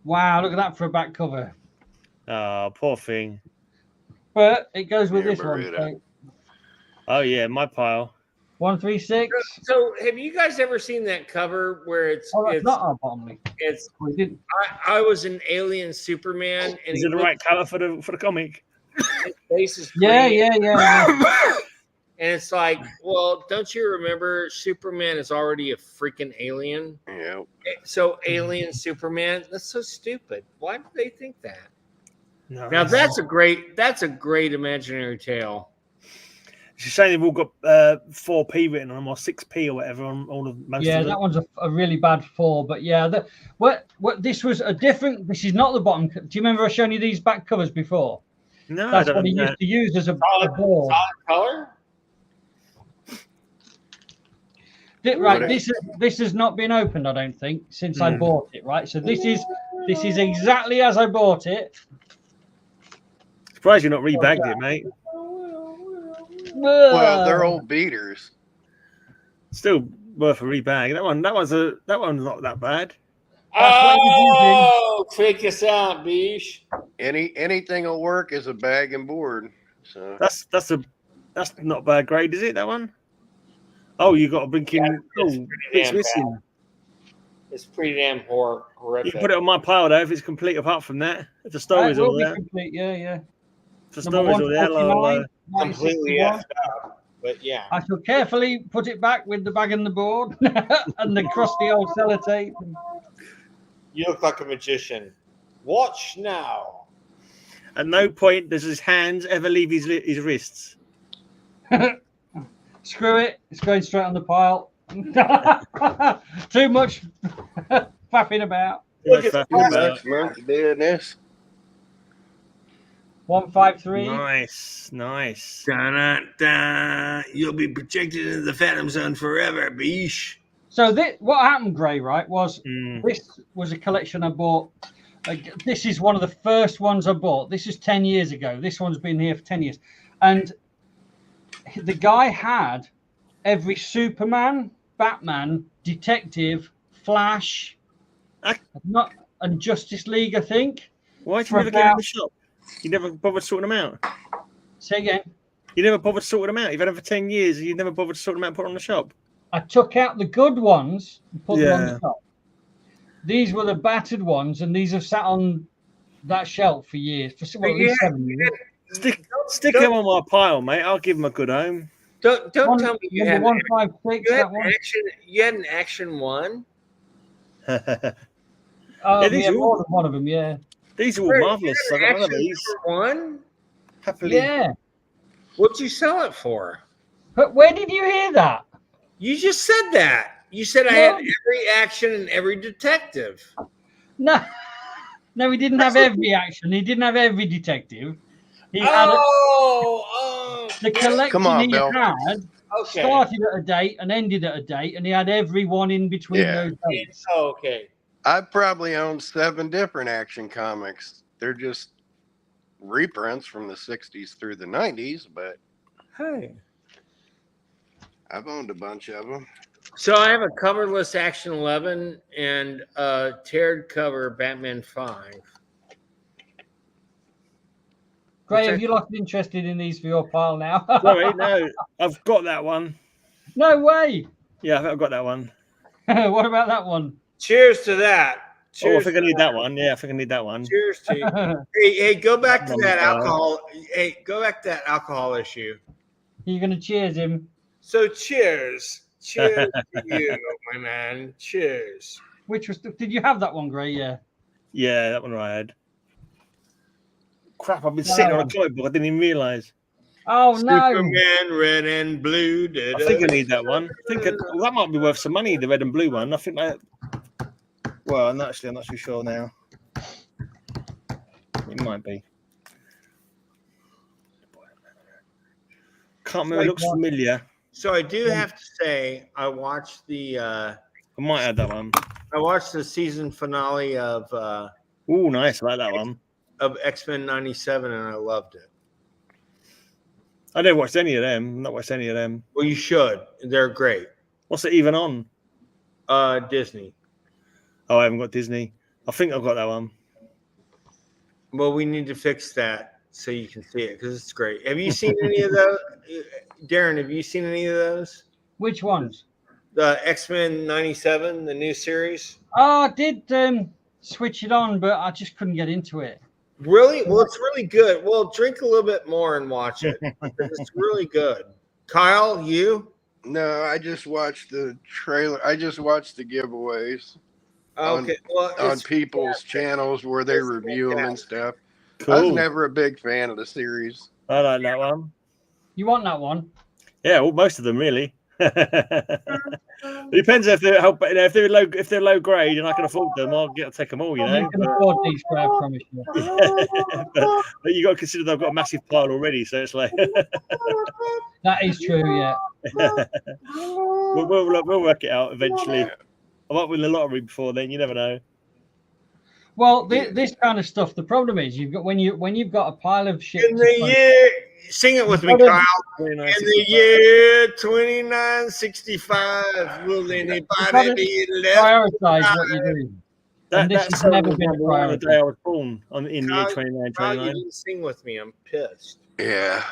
Wow, look at that for a back cover. Oh, poor thing. But it goes with Yeah, this one. Bermuda. So Oh yeah, my pile. 136. So, have you guys ever seen that cover where it's Oh, that's it's not our Bottomley. it's We didn't. I was an alien Superman and Is it the right color for the comic? his face is Yeah, green. yeah. And it's like, well, don't you remember Superman is already a freaking alien? Yeah. So alien Superman, that's so stupid. Why do they think that? No, Now that's a great imaginary tale. It's a shame they've all got 4p written on them or 6p or whatever on all of most Yeah, of them. that one's a really bad 4. But yeah, what this was a different. This is not the bottom. Do you remember I showing you these back covers before? No, That's I what he don't know. used to use as a Solid board. color? Right, this has not been opened, I don't think, since I bought it. Right, so this is exactly as I bought it. Surprised you're not rebagged it, mate. Well, they're old beaters. Still worth a rebag. That one's not that bad. Oh, check us out, Beesh. Anything will work as a bag and board. So That's not a bad grade, is it? That one? Oh, you got a blinking bits missing. It's pretty damn horrific. You can put it on my pile though if it's complete. Apart from that, if the story's all there, Complete. Yeah. if the story's all there, 149, completely 161. effed up. But yeah. I shall carefully put it back with the bag and the board and the crusty old sellotape. You look like a magician. Watch now. at no point does his hands ever leave his wrists. Screw it. It's going straight on the pile. Too much faffing about. Look at Next month doing this. 153. Nice. You'll be projected into the Phantom Zone forever, Beesh. So what happened, Gray, right, was Mm. this was a collection I bought. This is one of the first ones I bought. This is 10 years ago. This one's been here for 10 years. And the guy had every Superman, Batman, Detective, Flash, and Justice League, I think. Why did you For never get them in about- the shop? You never bothered sorting them out. Say again. You never bothered sorting them out. You've had them for 10 years. You never bothered sorting them out and put them on the shop. I took out the good ones and put them on Yeah. the top. These were the battered ones, and these have sat on that shelf for years, for at least 7 years. Stick them on my pile, mate. I'll give them a good home. Don't tell me you had, 156. you had That one. action. You had an Action 1. Oh, Yeah, these yeah, are more all- than one of them. Yeah. These are all marvellous. I got one of these. One. Happily. Yeah. What'd you sell it for? But where did you hear that? You just said that. You said I had every Action and every Detective. No, no, he didn't have every action. He didn't have every detective. He had the collection Come on, he Bill. had Okay. started at a date and ended at a date, and he had every one in between Yeah. those dates. Oh, okay. I probably own 7 different Action comics. They're just reprints from the 60s through the 90s, but Hey. I've owned a bunch of them. So I have a coverless Action 11 and a teared cover Batman 5. Gray, have you lost interested in these for your pile now? Sorry, no. I've got that one. No way. Yeah, I think I've got that one. What about that one? Cheers to that. Oh, I Cheers think I need that one. Yeah, I think I need that one. Cheers to you. Hey, go back to that alcohol. Hey, go back to that alcohol issue. You're going to cheers him. So cheers. Cheers to you, my man. Cheers. Which was? Did you have that one, Gray? Yeah. Yeah, that one I had. Crap, I've been sitting on a comic book. I didn't even realise. Oh no. Superman, red and blue. I think I need that one. That might be worth some money, the red and blue one. I think that Well, I'm not too sure now. It might be. Can't remember. It looks familiar. So I do have to say, I watched the. I might add that one. I watched the season finale of. Oh, nice! I like that one. Of X-Men '97, and I loved it. I never watched any of them. Not watched any of them. Well, you should. They're great. What's it even on? Disney. Oh, I haven't got Disney. I think I've got that one. Well, we need to fix that so you can see it because it's great. Have you seen any of those? Darren, have you seen any of those? Which ones? The X-Men '97, the new series. Oh, I did switch it on, but I just couldn't get into it. Really? Well, it's really good. Well, drink a little bit more and watch it because it's really good. Kyle, you? No, I just watched the trailer. I just watched the giveaways. Okay, well, on people's channels where they review them and stuff. Cool. I was never a big fan of the series. I like that one. You want that one? Yeah, well, most of them really. It depends if they're low grade and I can afford them. I'll take them all. You know, you can afford these, I promise you. but you got to consider they've got a massive pile already, so it's like that is true. Yeah, we'll work it out eventually. I might win the lottery before then. You never know. Well, this kind of stuff. The problem is you've got when you've got a pile of shit. In the year, sing it with me, Kyle. In the year 2965, will anybody be left? Prioritize what you're doing. And this has never been a priority. The day I was born in the year 2929. You didn't sing with me. I'm pissed. Yeah.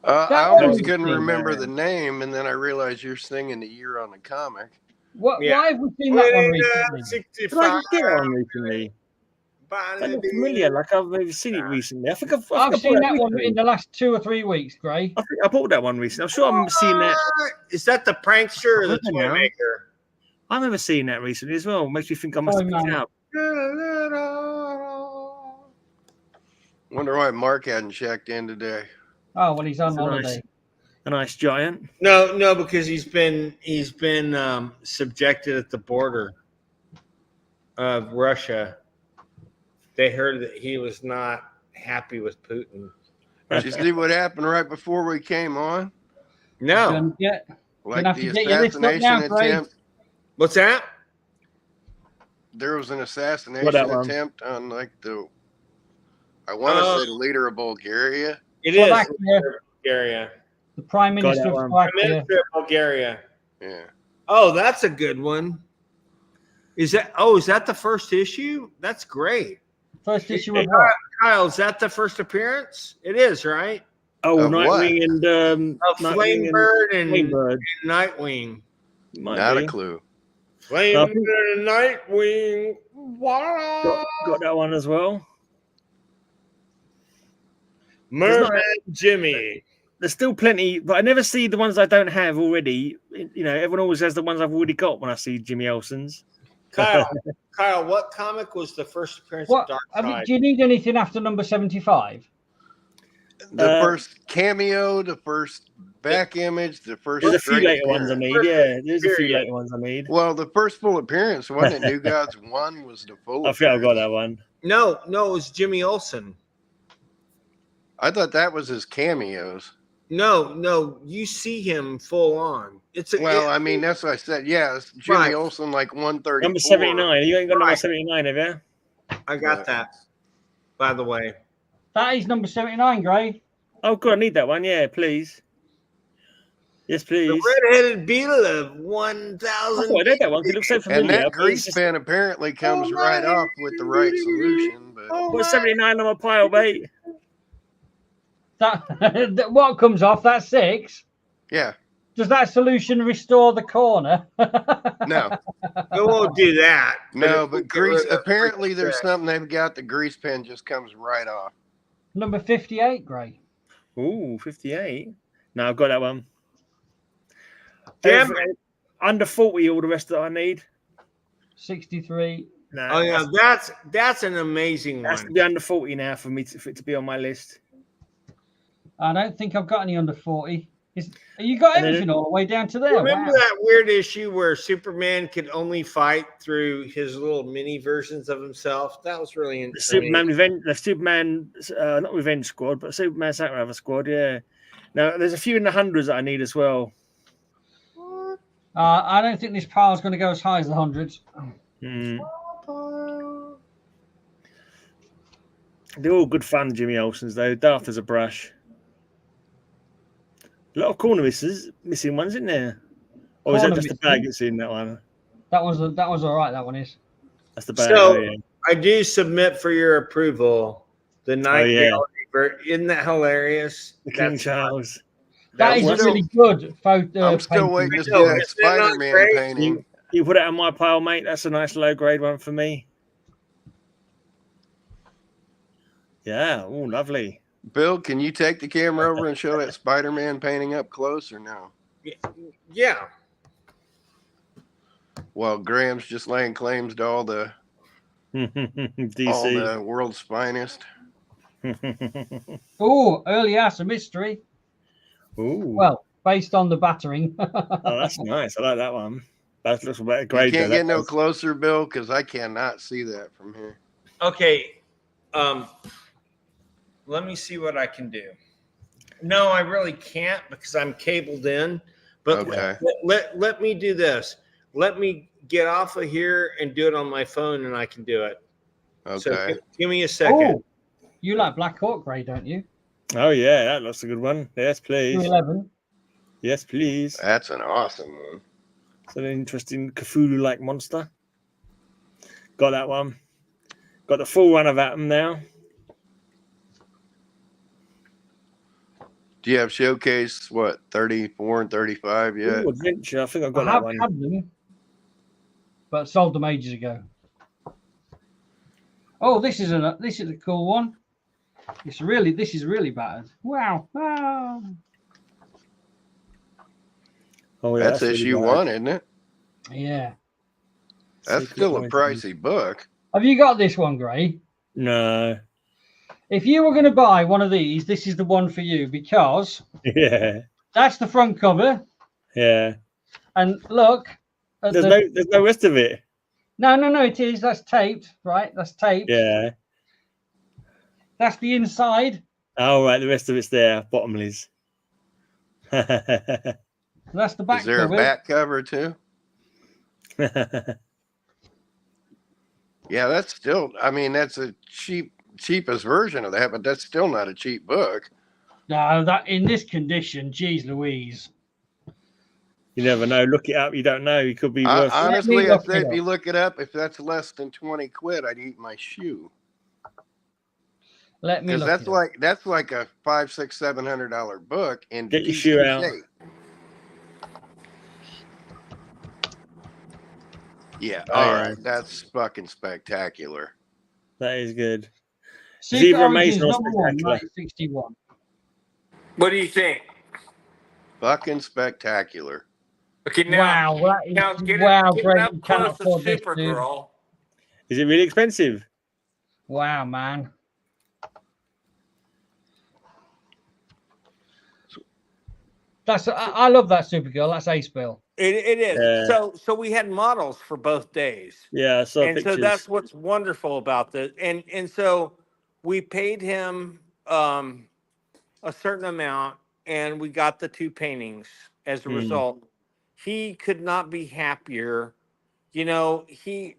I almost couldn't remember the name, and then I realized you're singing the year on the comic. Why have we seen that one recently? Did I get one recently? That looks familiar. Like I've maybe seen it recently. I think I've seen that one in the last 2 or 3 weeks, Gray. I think I bought that one recently. I'm sure I've seen that. Is that the prankster or the toy maker? I've never seen that recently as well. Makes me think I must have picked it up. Wonder why Mark hadn't checked in today. Oh well, he's on holiday. A nice giant. No, because he's been subjected at the border of Russia. They heard that he was not happy with Putin. Did you see what happened right before we came on? No. Like the assassination attempt. What's that? There was an assassination attempt on I want to say the leader of Bulgaria. It is Bulgaria. The Prime Minister of Bulgaria. Yeah. Oh, that's a good one. Is that the first issue? That's great. First issue of what? Kyle, is that the first appearance? It is, right? Oh, Nightwing and Flamebird and Nightwing. Not a clue. Flamebird and Nightwing. Got that one as well. Merman Jimmy. There's still plenty, but I never see the ones I don't have already. You know, everyone always has the ones I've already got when I see Jimmy Olsen's. Kyle, what comic was the first appearance of Darkseid? Do you need anything after number 75? The first cameo, the first back image, the first. There's a few later ones I need. Yeah, there's a few later ones I need. Well, the first full appearance, wasn't it? New Gods 1 was the full. I think I got that one. No, it was Jimmy Olsen. I thought that was his cameos. No, you see him full on. I mean, that's what I said. Yeah, it's Jimmy Olsen, like 134. Number 79. You ain't got number 79, have you? I got that, by the way. That is number 79, Gray. Oh, God, I need that one. Yeah, please. Yes, please. The red-headed beetle of 1,000. I thought I did that one. It looks so familiar. And that grease pen apparently comes right off with the right solution. But put 79 on my pile, mate. That what comes off? That's 6. Yeah. Does that solution restore the corner? No. It won't do that. No, but grease. Apparently, there's something they've got. The grease pen just comes right off. Number 58, Gray. Ooh, 58. No, I've got that one. Damn. Under 40, all the rest that I need. 63. No, oh yeah, that's an amazing one. Has to be under 40 now for it to be on my list. I don't think I've got any under 40. You got And then- everything all the way down to there. Remember Wow. that weird issue where Superman could only fight through his little mini versions of himself? That was really The interesting. Superman Revenge, the Superman, not Revenge Squad, but Superman Sacrifice Squad. Yeah. Now there's a few in the hundreds that I need as well. I don't think this pile's going to go as high as the hundreds. Hmm. They're all good fun, Jimmy Olsen's though. Daft as a brush. A lot of corner missing ones, isn't there? Or is that Corner just the missing? bag that's in that one? That was all right. That one is. That's the bag. So oh, yeah. I do submit for your approval the Night yeah. Gallery. Isn't that hilarious? The King That's- Charles. That is I'm a still- really good photo. I'm still painting. waiting to see know, that isn't that not Spider-Man great? painting. You put it on my pile, mate. That's a nice low grade one for me. Yeah. Oh, lovely. Bill, can you take the camera over and show that Spider-Man painting up close or no? Yeah. Well, Graham's just laying claims to all the DC. world's finest. Oh, early house of mystery. Ooh. Well, based on the battering. Oh, that's nice. I like that one. That looks a better You grade. can't though, get that no does. closer, Bill, because I cannot see that from here. Okay. Let me see what I can do. No, I really can't because I'm cabled in. But Okay. let me do this. Let me get off of here and do it on my phone, and I can do it. So Okay. give me a second. Oh, you like Black Hawk Grey, don't you? Oh yeah, that looks a good one. Yes, please. 211. Yes, please. That's an awesome one. It's an interesting Cthulhu-like monster. Got that one. Got the full run of Atom now. Do you have Showcase, 34 and 35 yet? Ooh, Adventure. I think I've I got that have one. had them, but sold them ages ago. Oh, this is a cool one. This is really battered. Wow. Wow. Oh, yeah, That's really issue bad. 1, isn't it? Yeah. That's Secret still a Life. pricey book. Have you got this one, Gray? No. If you were going to buy one of these, this is the one for you because Yeah. that's the front cover. Yeah. And look, at There's no rest of it. no, it is. That's taped, right? That's taped. Yeah. That's the inside. Oh, right. The rest of it's there. Bottomless. That's the back Is there cover. a back cover too? Yeah, that's still, I mean, that's a cheapest version of that, but that's still not a cheap book. No, that in this condition, geez Louise. You never know. Look it up. You don't know. You could be worth. Honestly, look if it up. you look it up, if that's less than 20 quid, I'd eat my shoe. Let me Because look. that's like a $500, $600, $700 book in Get your decent shoe out. shape. Yeah, Oh, all yeah. right, that's fucking spectacular. That is good. Secret either Origins amazing or number 1, spectacular. 1961. What do you think? Fucking spectacular. Okay, now, Wow, that is, now get wow, it, Greg, up you close cannot to afford this, dude. Supergirl. Is it really expensive? Wow, man. I love that Supergirl. That's Ace Bill. It is. Yeah. So we had models for both days. Yeah, I saw And pictures. so that's what's wonderful about this. And so we paid him a certain amount and we got the 2 paintings as a result. He could not be happier. You know,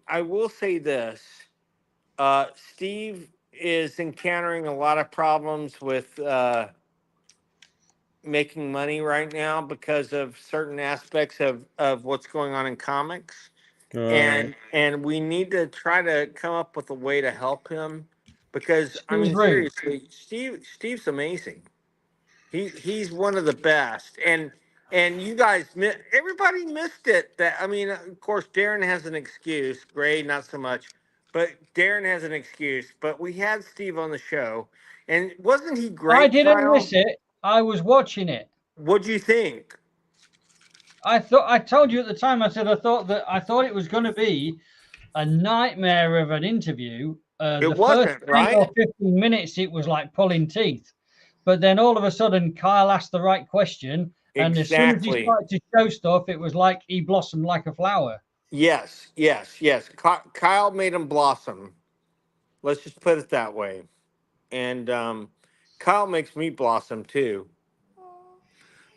I will say this, Steve is encountering a lot of problems with making money right now because of certain aspects of what's going on in comics. And we need to try to come up with a way to help him because I mean, Steve's seriously, Steve's amazing. He's one of the best. And you guys, everybody missed it. That I mean, of course, Darren has an excuse. Gray, not so much, but Darren has an excuse. But we had Steve on the show, and wasn't he great? I didn't Kyle? miss it. I was watching it. What'd you think? I told you at the time. I said I thought it was going to be a nightmare of an interview. The wasn't, first 10 right? or 15 minutes, it was like pulling teeth. But then all of a sudden, Kyle asked the right question, And as soon as he Exactly. started to show stuff, it was like he blossomed like a flower. Yes. Kyle made him blossom. Let's just put it that way. And Kyle makes me blossom too.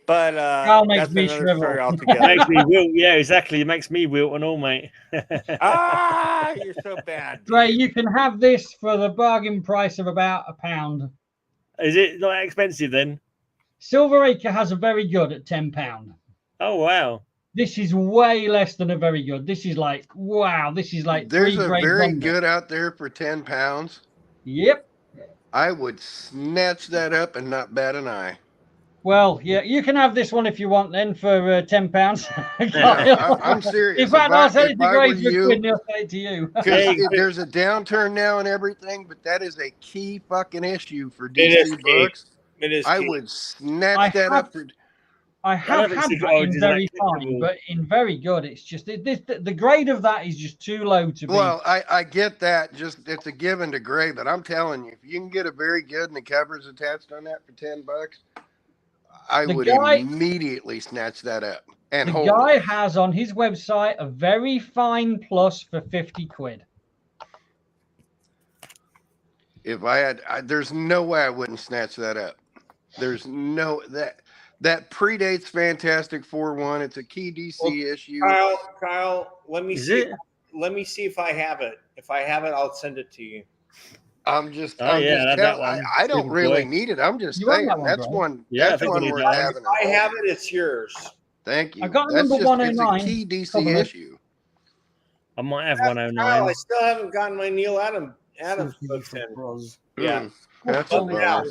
But Kyle makes that's me another shrivel. story altogether. Makes me wilt. Yeah, exactly. It makes me wilt and all, mate. You're so bad. Ray, dude. you can have this for the bargain price of about £1. Is it not expensive then? Silver Acre has a very good at £10. Oh wow. This is way less than a very good. This is like, wow, this is like There's 3 a grades very under. good out there for £10. Yep. I would snatch that up and not bat an eye. Well, yeah, you can have this one if you want then for £10. No, I'm serious. In fact, I'll say it to I were Grace for you, and he'll say it to you. 'cause there's a downturn now and everything, but that is a key fucking issue for It is DC key. books. It is. I key. would snatch I that have- up for. I have don't had think that Secret in Origins very is fine, acceptable. but in very good, it's just the grade of that is just too low to be. Well, I get that. Just it's a given to Gray, but I'm telling you, if you can get a very good and the cover's attached on that for $10, I The would guy- immediately snatch that up and the hold guy it. has on his website a very fine plus for £50. If I had, there's no way I wouldn't snatch that up. There's no that predates Fantastic Four 1. It's a key DC issue. Kyle, let me Is see. it? Let me see if I have it. If I have it, I'll send it to you. I'm just, Oh, I'm yeah, just that tell- one. I don't Super really boy. need it. I'm just You want saying that one, that's bro? one. Yeah, I that's think we one need worth that. having. If I have it, it's yours. Thank you. I got That's number just, 109. It's a key DC Cover it. issue. I might have Kyle, 109. I still haven't gotten my Neil Adams books in. Yeah. That's Oh, a yeah. bummer.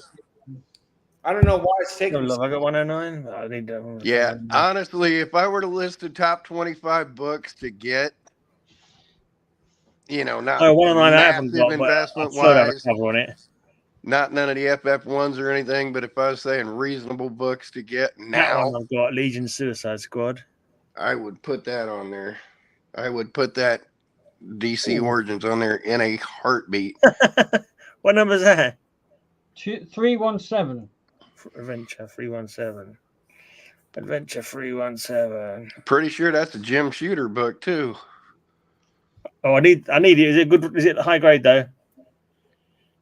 I don't know why it's No taking. love. I got 109. I need that one. Yeah, honestly, if I were to list the top 25 books to get, not Oh, 109 I haven't massive got, but investment I'll throw down a wise, cover on it. not none of the FF ones or anything, but if I was saying reasonable books to get That now, one I've got Legion Suicide Squad. I would put that on there. I would put that DC Ooh. Origins on there in a heartbeat. What number is that? 317. Adventure 317. Adventure 317. Pretty sure that's a Jim Shooter book too. Oh, I need it. Is it good? Is it high grade though?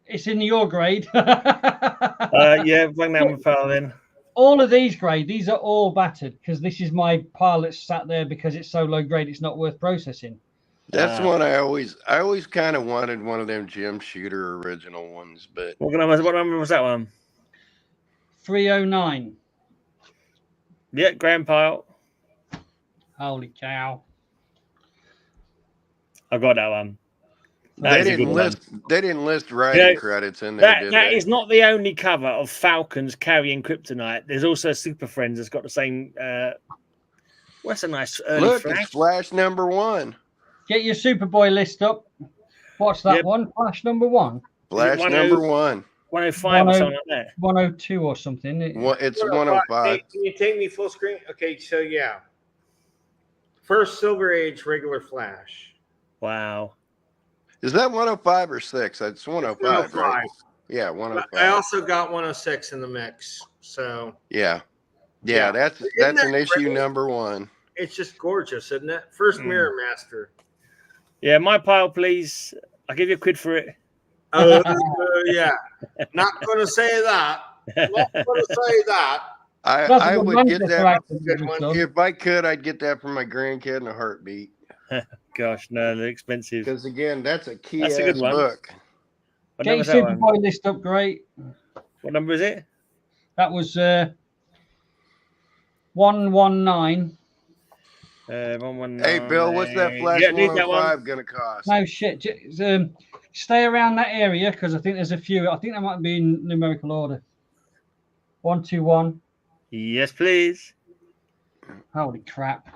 It's in your grade. Yeah, bring down my pile then. All of these grade, these are all battered because this is my pile that's sat there because it's so low grade, it's not worth processing. That's one I always kind of wanted one of them Jim Shooter original ones, but What number was that one? 309. Yeah, grand pile. Holy cow. I got that one. they That is a good one. didn't list writing Yeah, credits in there. did That they? is not the only cover of Falcons carrying kryptonite. There's also Super Friends that's got the same. What's a nice early Look, Flash? it's Flash #1. Get your Superboy list up. Watch that Yep. one. Flash number 1. Flash one #1. 105 or something like that. 102 or something. It's 105. Can you take me full screen? Okay, so yeah. First Silver Age regular Flash. Wow. Is that 105 or 6? It's 105, 105. right? Yeah, I 105. also got 106 in the mix. So Yeah, Yeah. that's that an issue great? #1. it's just gorgeous, isn't it? First Mirror Master. Yeah, my pile, please. I'll give you £1 for it. Yeah. Not going to say that. Not going to say that. I would get that Good one. if I could. I'd get that for my grandkid in a heartbeat. Gosh, no, they're expensive. Because again, that's a key That's a good one. book. What Get your number is that one? Superboy list up. Great. What number is it? That was 119. 119. Hey, Bill, what's that Flash Yeah, need that one. 105 going to cost? No shit. Stay around that area because I think there's a few. I think they might be in numerical order. 121. Yes, please. Holy crap.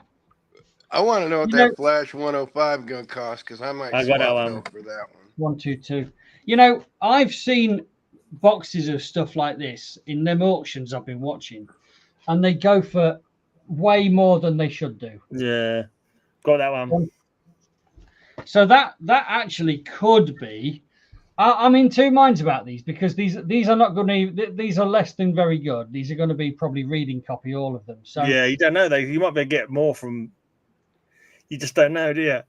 I want to know what You that know- Flash 105 going to cost because I might I got that swap one. Bill for that one. 122. You know, I've seen boxes of stuff like this in them auctions I've been watching, and they go for way more than they should do. Yeah. Got that one. So that actually could be I'm in two minds about these because these are not going to. These are less than very good. These are going to be probably reading copy, all of them. So Yeah, you don't know though. You might be able to get more from. You just don't know, do you?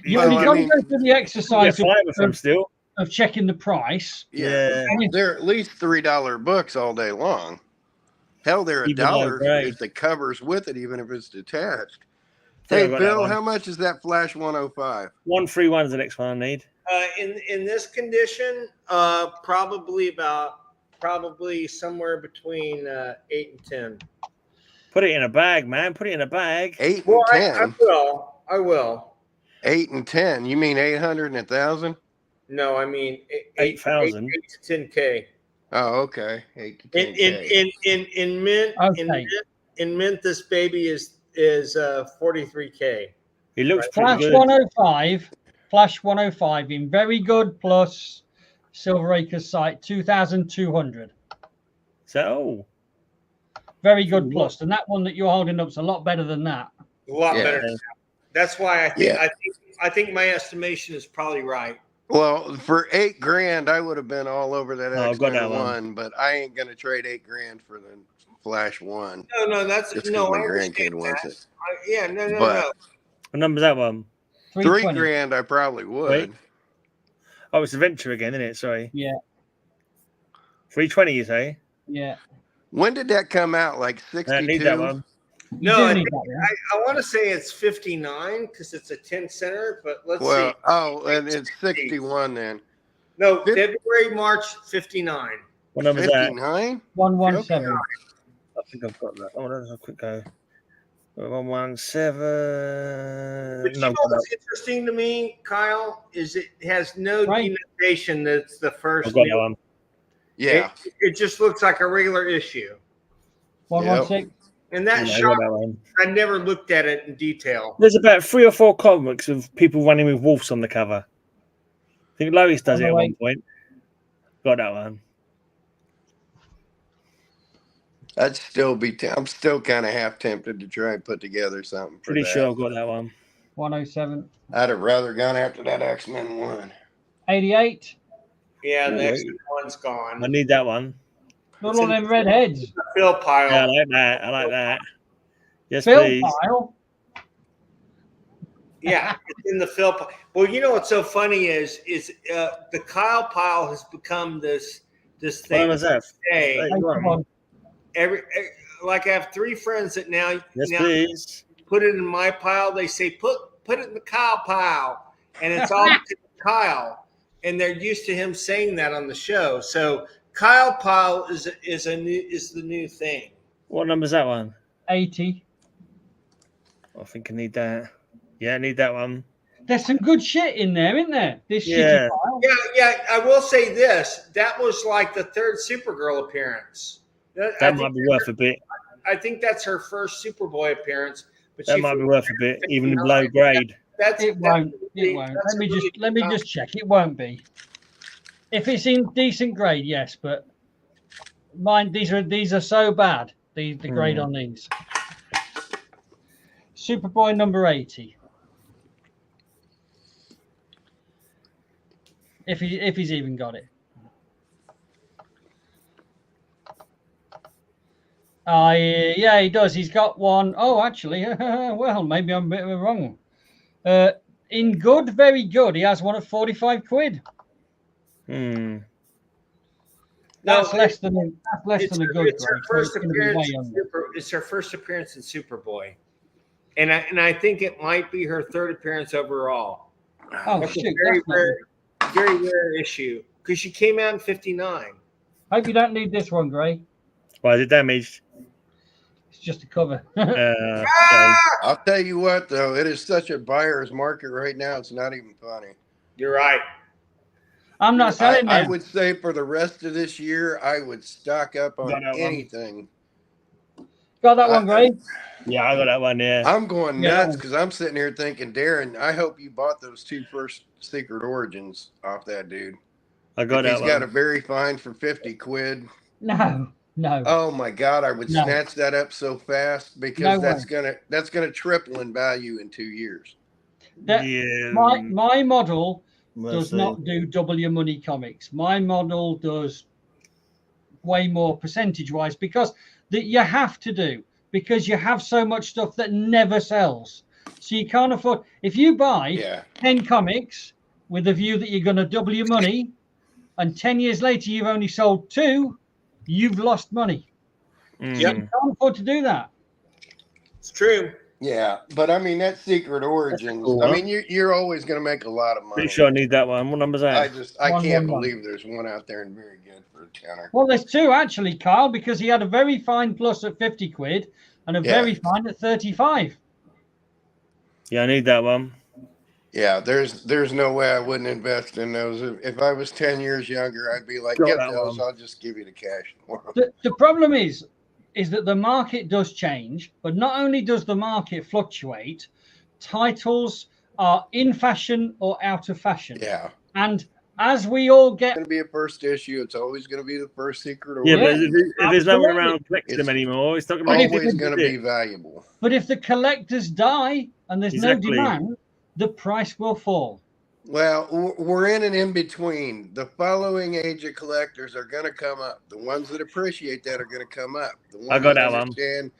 you've Well, got I to mean, go through the exercise Get fiber from still. of checking the price. yeah, they're at least $3 books all day long. Hell, they're Even low $1 grade. if the cover's with it, even if it's detached. Yeah, Hey, I got that Bill, one. how much is that Flash 105? 131 is the next one I need. In this condition, probably somewhere between 8 and 10. Put it in a bag, man. Put it in a bag. 8 Well, and 10. I will. 8 and 10. You mean 800 and 1,000? No, I mean 8,000. 8 to 10K. Oh, okay. 8 to 10K. In mint, Okay. in mint, this baby is 43K. It looks pretty Flash good. 105. Flash 105 in very good plus Silver Acres site 2,200. So, Very good plus, and that one that you're holding up is a lot better than that. A lot Yeah. better. Than that. That's why Yeah. I think my estimation is probably right. Well, for $8,000, I would have been all over that Oh, I've got that X-Men one. 1, but I ain't gonna trade $8,000 for the Flash 1. No, that's Just no. because my I understand grandkid wants that. it. No. But- what number's that one? 320. $3,000, I probably would. Wait. Oh, it's Adventure again, isn't it? Sorry. Yeah, 320, you say? yeah. When did that come out? Like I need 62? that one. You No, do I need think- that one. I want to say it's 59 because it's a 10 center, but let's Well, see. oh, and it's 61 then. No, fif- February, March, 59. What number's that? 59? 117. I think I've got that. Oh, let's have a quick go. 117. But you No, know what's interesting to me, Kyle, is it has no Right. denotation that's the first. I've got that one. Yeah. It just looks like a regular issue. 116. And that Yeah, I got shot, that one. I never looked at it in detail. There's about 3 or 4 comics of people running with wolves on the cover. I think Lois does it at one point. Got that one. I'd still be, I'm still kind of half tempted to try and put together something. For Pretty that. sure I've got that one. 107. I'd have rather gone after that X-Men 1. 88. Yeah, the Ooh, next wait. one's gone. I need that one. Look at all them red heads. The fill pile. Yeah, I like that. I like that. Yes, Phil please. pile. Yeah, it's in the fill pile. Well, you know what's so funny is the Kyle pile has become this What thing. was that? Hey, Hey, Come on. like I have 3 friends that now Yes, please. put it in my pile. They say put it in the Kyle pile, and it's all because of Kyle, and they're used to him saying that on the show. So Kyle pile is the new thing. What number's that one? 80. I think I need that. Yeah, I need that one. There's some good shit in there, isn't there? This Yeah. shitty pile. Yeah. I will say this: that was like the 3rd Supergirl appearance. That might be worth a bit. I think that's her first Superboy appearance. But That might be worth a bit, even low grade. It won't. It won't. Let me just check. It won't be. If it's in decent grade, yes, but mine these are so bad. The grade on these. Superboy number 80. If he's even got it. Yeah, he does. He's got one. Oh, actually, well, maybe I'm a bit wrong. In good, very good. He has one at 45 quid. That's less than a good It's her grade. first So it's gonna be way appearance. under. It's her first appearance in Superboy, and I think it might be her 3rd appearance overall. Oh, That's shoot. a very That's rare, very rare issue because she came out in 59. Hope you don't need this one, Gray. Why is it damaged? It's just a cover. Okay. I'll tell you what, though, it is such a buyer's market right now. It's not even funny. You're right. I'm not selling I them. would say for the rest of this year, I would stock up on Got that one. anything. Got that one, Gray? Yeah, I got that one, yeah. I'm going Yeah. nuts because I'm sitting here thinking, Darren, I hope you bought those 2 first Secret Origins off that dude. I got He's that got a one. very fine for 50 quid. No. Oh my God, I would No. snatch that up so fast because that's gonna triple in value in 2 years. That- Yeah. My model does not do double your money comics. My model does way more percentage-wise because that you have to do, because you have so much stuff that never sells. So you can't afford, if you buy 10 comics with a view that you're going to double your money, and 10 years later you've only sold 2, you've lost money. So you can't afford to do that. It's true. Yeah, but I mean that Secret Origins. cool, I huh? mean you're always going to make a lot of money. Pretty sure I need that one. What number's that? I can't 111. believe there's one out there and very good for a tenner. Well, there's 2 actually, Kyle, because he had a very fine plus at 50 quid and a very fine at 35. Yeah, I need that one. Yeah, there's no way I wouldn't invest in those. If I was 10 years younger, I'd be like, get those. I'll just give you the cash for them. The problem is that the market does change, but not only does the market fluctuate, titles are in fashion or out of fashion. Yeah. And as we all get... It's going to be a first issue. It's always going to be the first Secret Yeah, Origin. but if there's no one around collecting them anymore, it's not going to be always going to be valuable. But if the collectors die and there's no demand, the price will fall. Well, we're in an in-between. The following age of collectors are going to come up. The ones that appreciate that are going to come up. The ones I got that that understand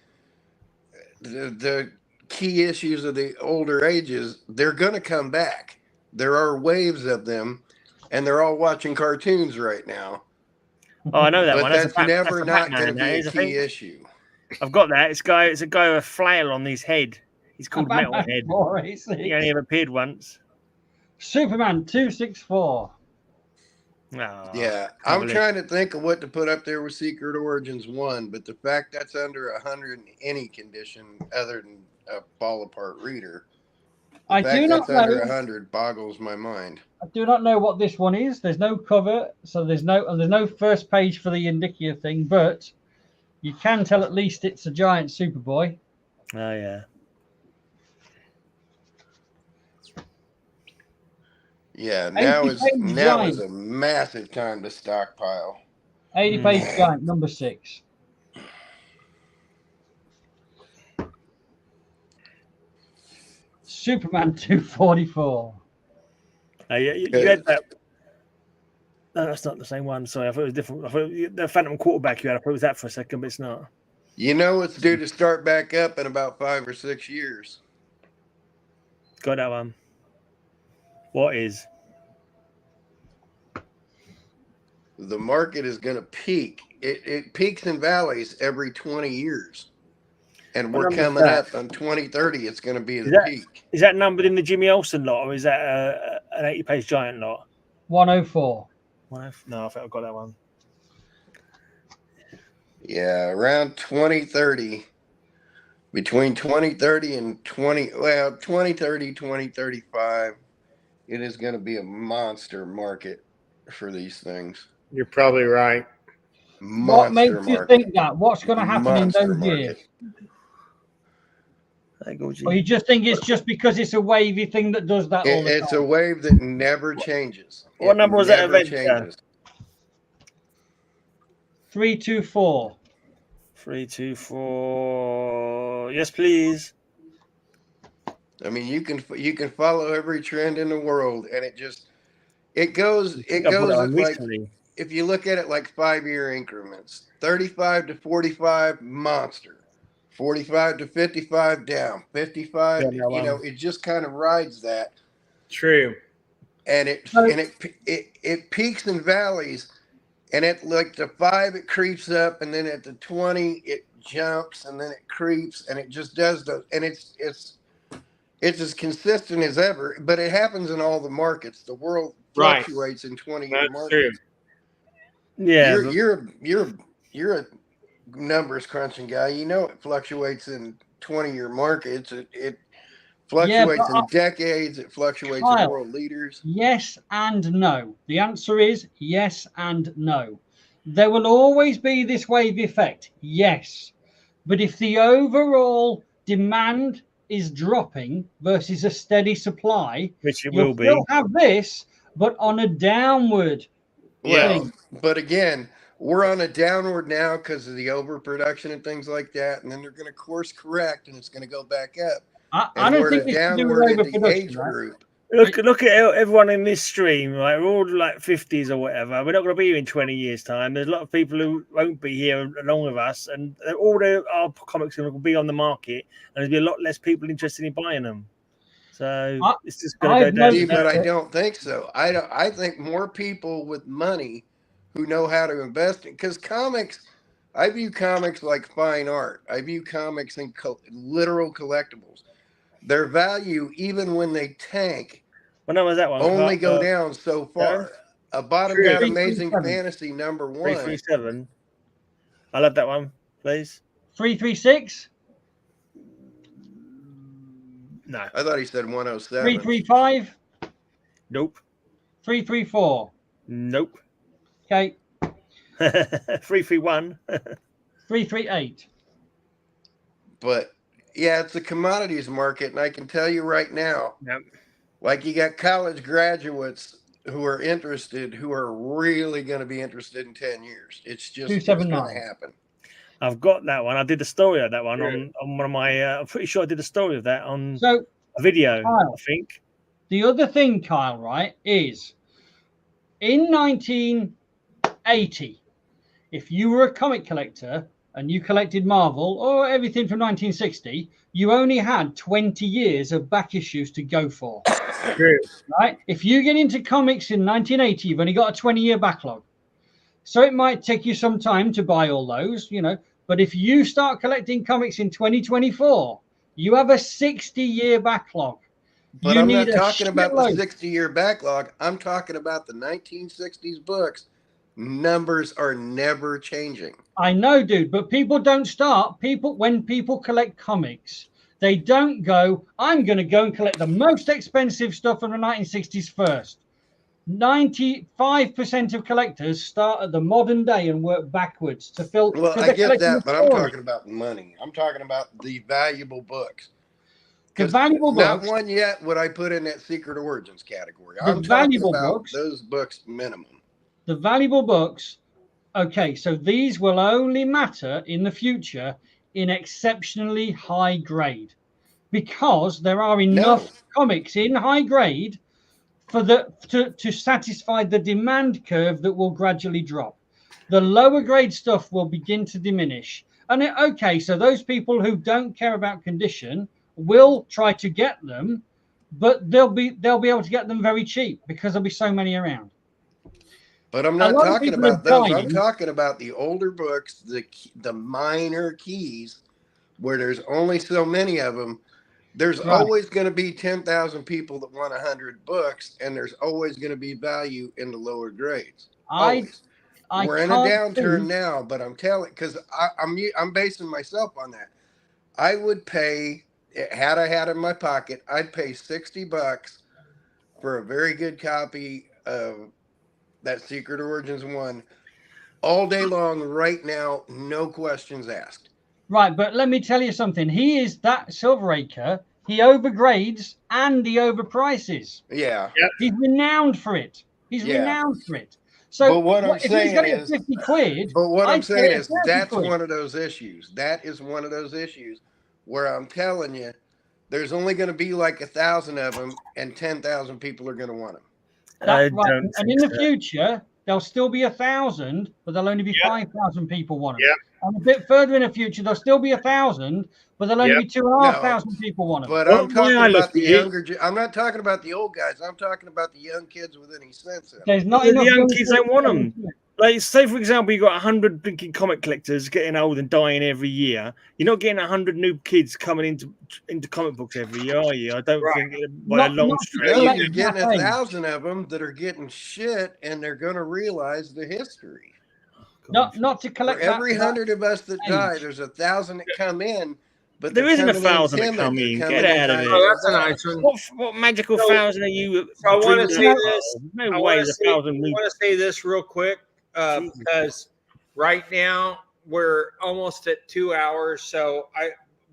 the key issues of the older ages, they're going to come back. There are waves of them, and they're all watching cartoons right now. Oh, I know that but one. That's never not going to be a key issue. I've got that. It's a guy with a flail on his head. He's called Metalhead. He only ever appeared once. Superman 264. Oh, yeah, I'm trying to think of what to put up there with Secret Origins 1, but the fact that's under 100 in any condition other than a fall apart reader, I do not know. Under 100 boggles my mind. I do not know what this one is. There's no cover, so there's no first page for the indicative thing, but you can tell at least it's a giant Superboy. Oh yeah. Yeah, now is a massive time to stockpile. 80 page giant, number 6. Superman 244. Oh yeah, you had that. No, that's not the same one. Sorry, I thought it was different. I thought the Phantom Quarterback you had. I thought it was that for a second, but it's not. You know it's due to start back up in about 5 or 6 years. Got that one. What is? The market is going to peak. It peaks and valleys every 20 years. And we're coming up on 2030. It's going to be the peak. Is that numbered in the Jimmy Olsen lot, or is that an 80-page giant lot? 104. No, I think I've got that one. Yeah, around 2030. Between 2030 and 2030, 2035, it is going to be a monster market for these things. You're probably right. What makes you think that? What's going to happen in those years? Or you just think it's just because it's a wavy thing that does that all the time? It's a wave that never changes. What number was that event? 324. 324. Yes, please. I mean, you can follow every trend in the world, and it goes like, if you look at it like 5-year increments, 35 to 45 monster, 45 to 55 down, 55. It just kind of rides that. True. And it peaks and valleys, and at like the 5 it creeps up, and then at the 20 it jumps, and then it creeps, and it just does those, and it's as consistent as ever. But it happens in all the markets. The world fluctuates in 20-year markets. True. Yeah, you're a numbers crunching guy. You know it fluctuates in 20-year markets. It fluctuates in decades. It fluctuates in world leaders. Yes and no. The answer is yes and no. There will always be this wave effect. Yes. But if the overall demand is dropping versus a steady supply, which it will be, you'll have this, but on a downward. Well, but again, we're on a downward now because of the overproduction and things like that, and then they're going to course correct, and it's going to go back up. I don't think it's downward in the age group. Look at everyone in this stream. Right, we're all like 50s or whatever. We're not going to be here in 20 years' time. There's a lot of people who won't be here along with us, and all our comics will be on the market, and there'll be a lot less people interested in buying them. So it's just going to go down. See, but I don't think so. I think more people with money who know how to invest in, because comics, I view comics like fine art. I view comics in literal collectibles. Their value, even when they tank, was that one? Only go down so far. A bottomed out Amazing Fantasy #1. 337. I love that one, please. 336. No. I thought he said 107. 335. Nope. 334. Nope. Okay. 331. 338. But yeah, it's a commodities market, and I can tell you right now, like you got college graduates who are interested, who are really going to be interested in 10 years. It's just going to happen. I've got that one. I did the story of that one on one of my. I'm pretty sure I did a story of that on a video. Kyle, I think. The other thing, Kyle, right, is in 1980, if you were a comic collector and you collected Marvel or everything from 1960, you only had 20 years of back issues to go for. True. Right? If you get into comics in 1980, you've only got a 20-year backlog. So it might take you some time to buy all those, but if you start collecting comics in 2024, you have a 60-year backlog. But I'm not talking about the 60-year backlog. I'm talking about the 1960s books. Numbers are never changing. I know, dude, but people don't start. When people collect comics, they don't go, I'm going to go and collect the most expensive stuff from the 1960s first. 95% of collectors start at the modern day and work backwards to fill. Well, I get that, but I'm talking about money. I'm talking about the valuable books. The valuable not books. Not one yet would I put in that Secret Origins category. I'm talking about books, those books minimum. The valuable books. Okay, so these will only matter in the future in exceptionally high grade, because there are enough comics in high grade for to satisfy the demand curve that will gradually drop. The lower grade stuff will begin to diminish. And so those people who don't care about condition will try to get them, but they'll be able to get them very cheap because there'll be so many around. But I'm not talking about those. I'm talking about the older books, the minor keys, where there's only so many of them. There's always going to be 10,000 people that want 100 books, and there's always going to be value in the lower grades. Always. We're in a downturn now, but I'm telling, because I'm basing myself on that. I would pay, had I had it in my pocket, I'd pay $60 for a very good copy of that Secret Origins one all day long right now, no questions asked. Right, but let me tell you something. He is that Silveracre. He overgrades and he overprices. Yeah. He's renowned for it. Renowned for it. So but what I'm saying is 50 quid. But what I'm saying is that's one of those issues. That is one of those issues where I'm telling you, there's only going to be like 1,000 of them, and 10,000 people are going to want them. Right. And in the future, there'll still be 1,000, but there'll only be 5,000 people want them. And a bit further in the future, there'll still be 1,000, but there'll only be 2,500 people want them. But I'm talking about the younger. I'm not talking about the old guys. I'm talking about the young kids with any sense in them. There's not enough young kids don't want them. Like, say, for example, you've got 100 blinking comic collectors getting old and dying every year. You're not getting 100 new kids coming into comic books every year, are you? I don't think by a long stretch. No, you're getting 1,000 of them that are getting shit, and they're going to realize the history. Not to collect. For every 100 of us that die, there's 1,000 that come in. But there isn't 1,000 that come in. Get out of it. Oh, that's a nice one. What magical 1,000 are you? I want to say this. No way, 1,000. I want to say this real quick because right now we're almost at 2 hours. So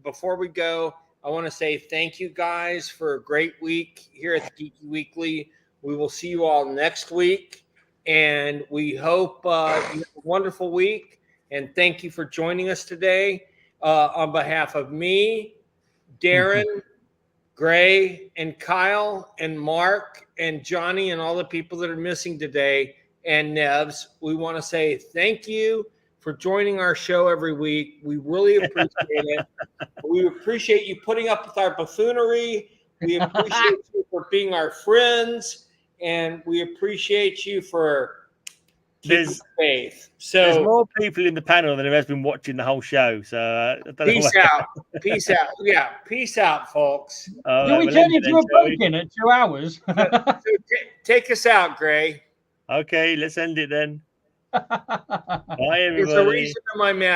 before we go, I want to say thank you guys for a great week here at the Geeky Weekly. We will see you all next week, and we hope you have a wonderful week. And thank you for joining us today. On behalf of me, Darren, Gray and Kyle and Mark and Johnny and all the people that are missing today, and Nevs, we want to say thank you for joining our show every week. We really appreciate it. We appreciate you putting up with our buffoonery. We appreciate you for being our friends, and we appreciate you for keeping faith. There's So more people in the panel than have been watching the whole show. So I don't know peace what- out. Peace out. Yeah, peace out, folks. All Do right, we we'll turn end it into then, a shall we? pumpkin at 2 hours? So take us out, Gray. Okay, let's end it then. Bye, There's a everybody. reason to my mask.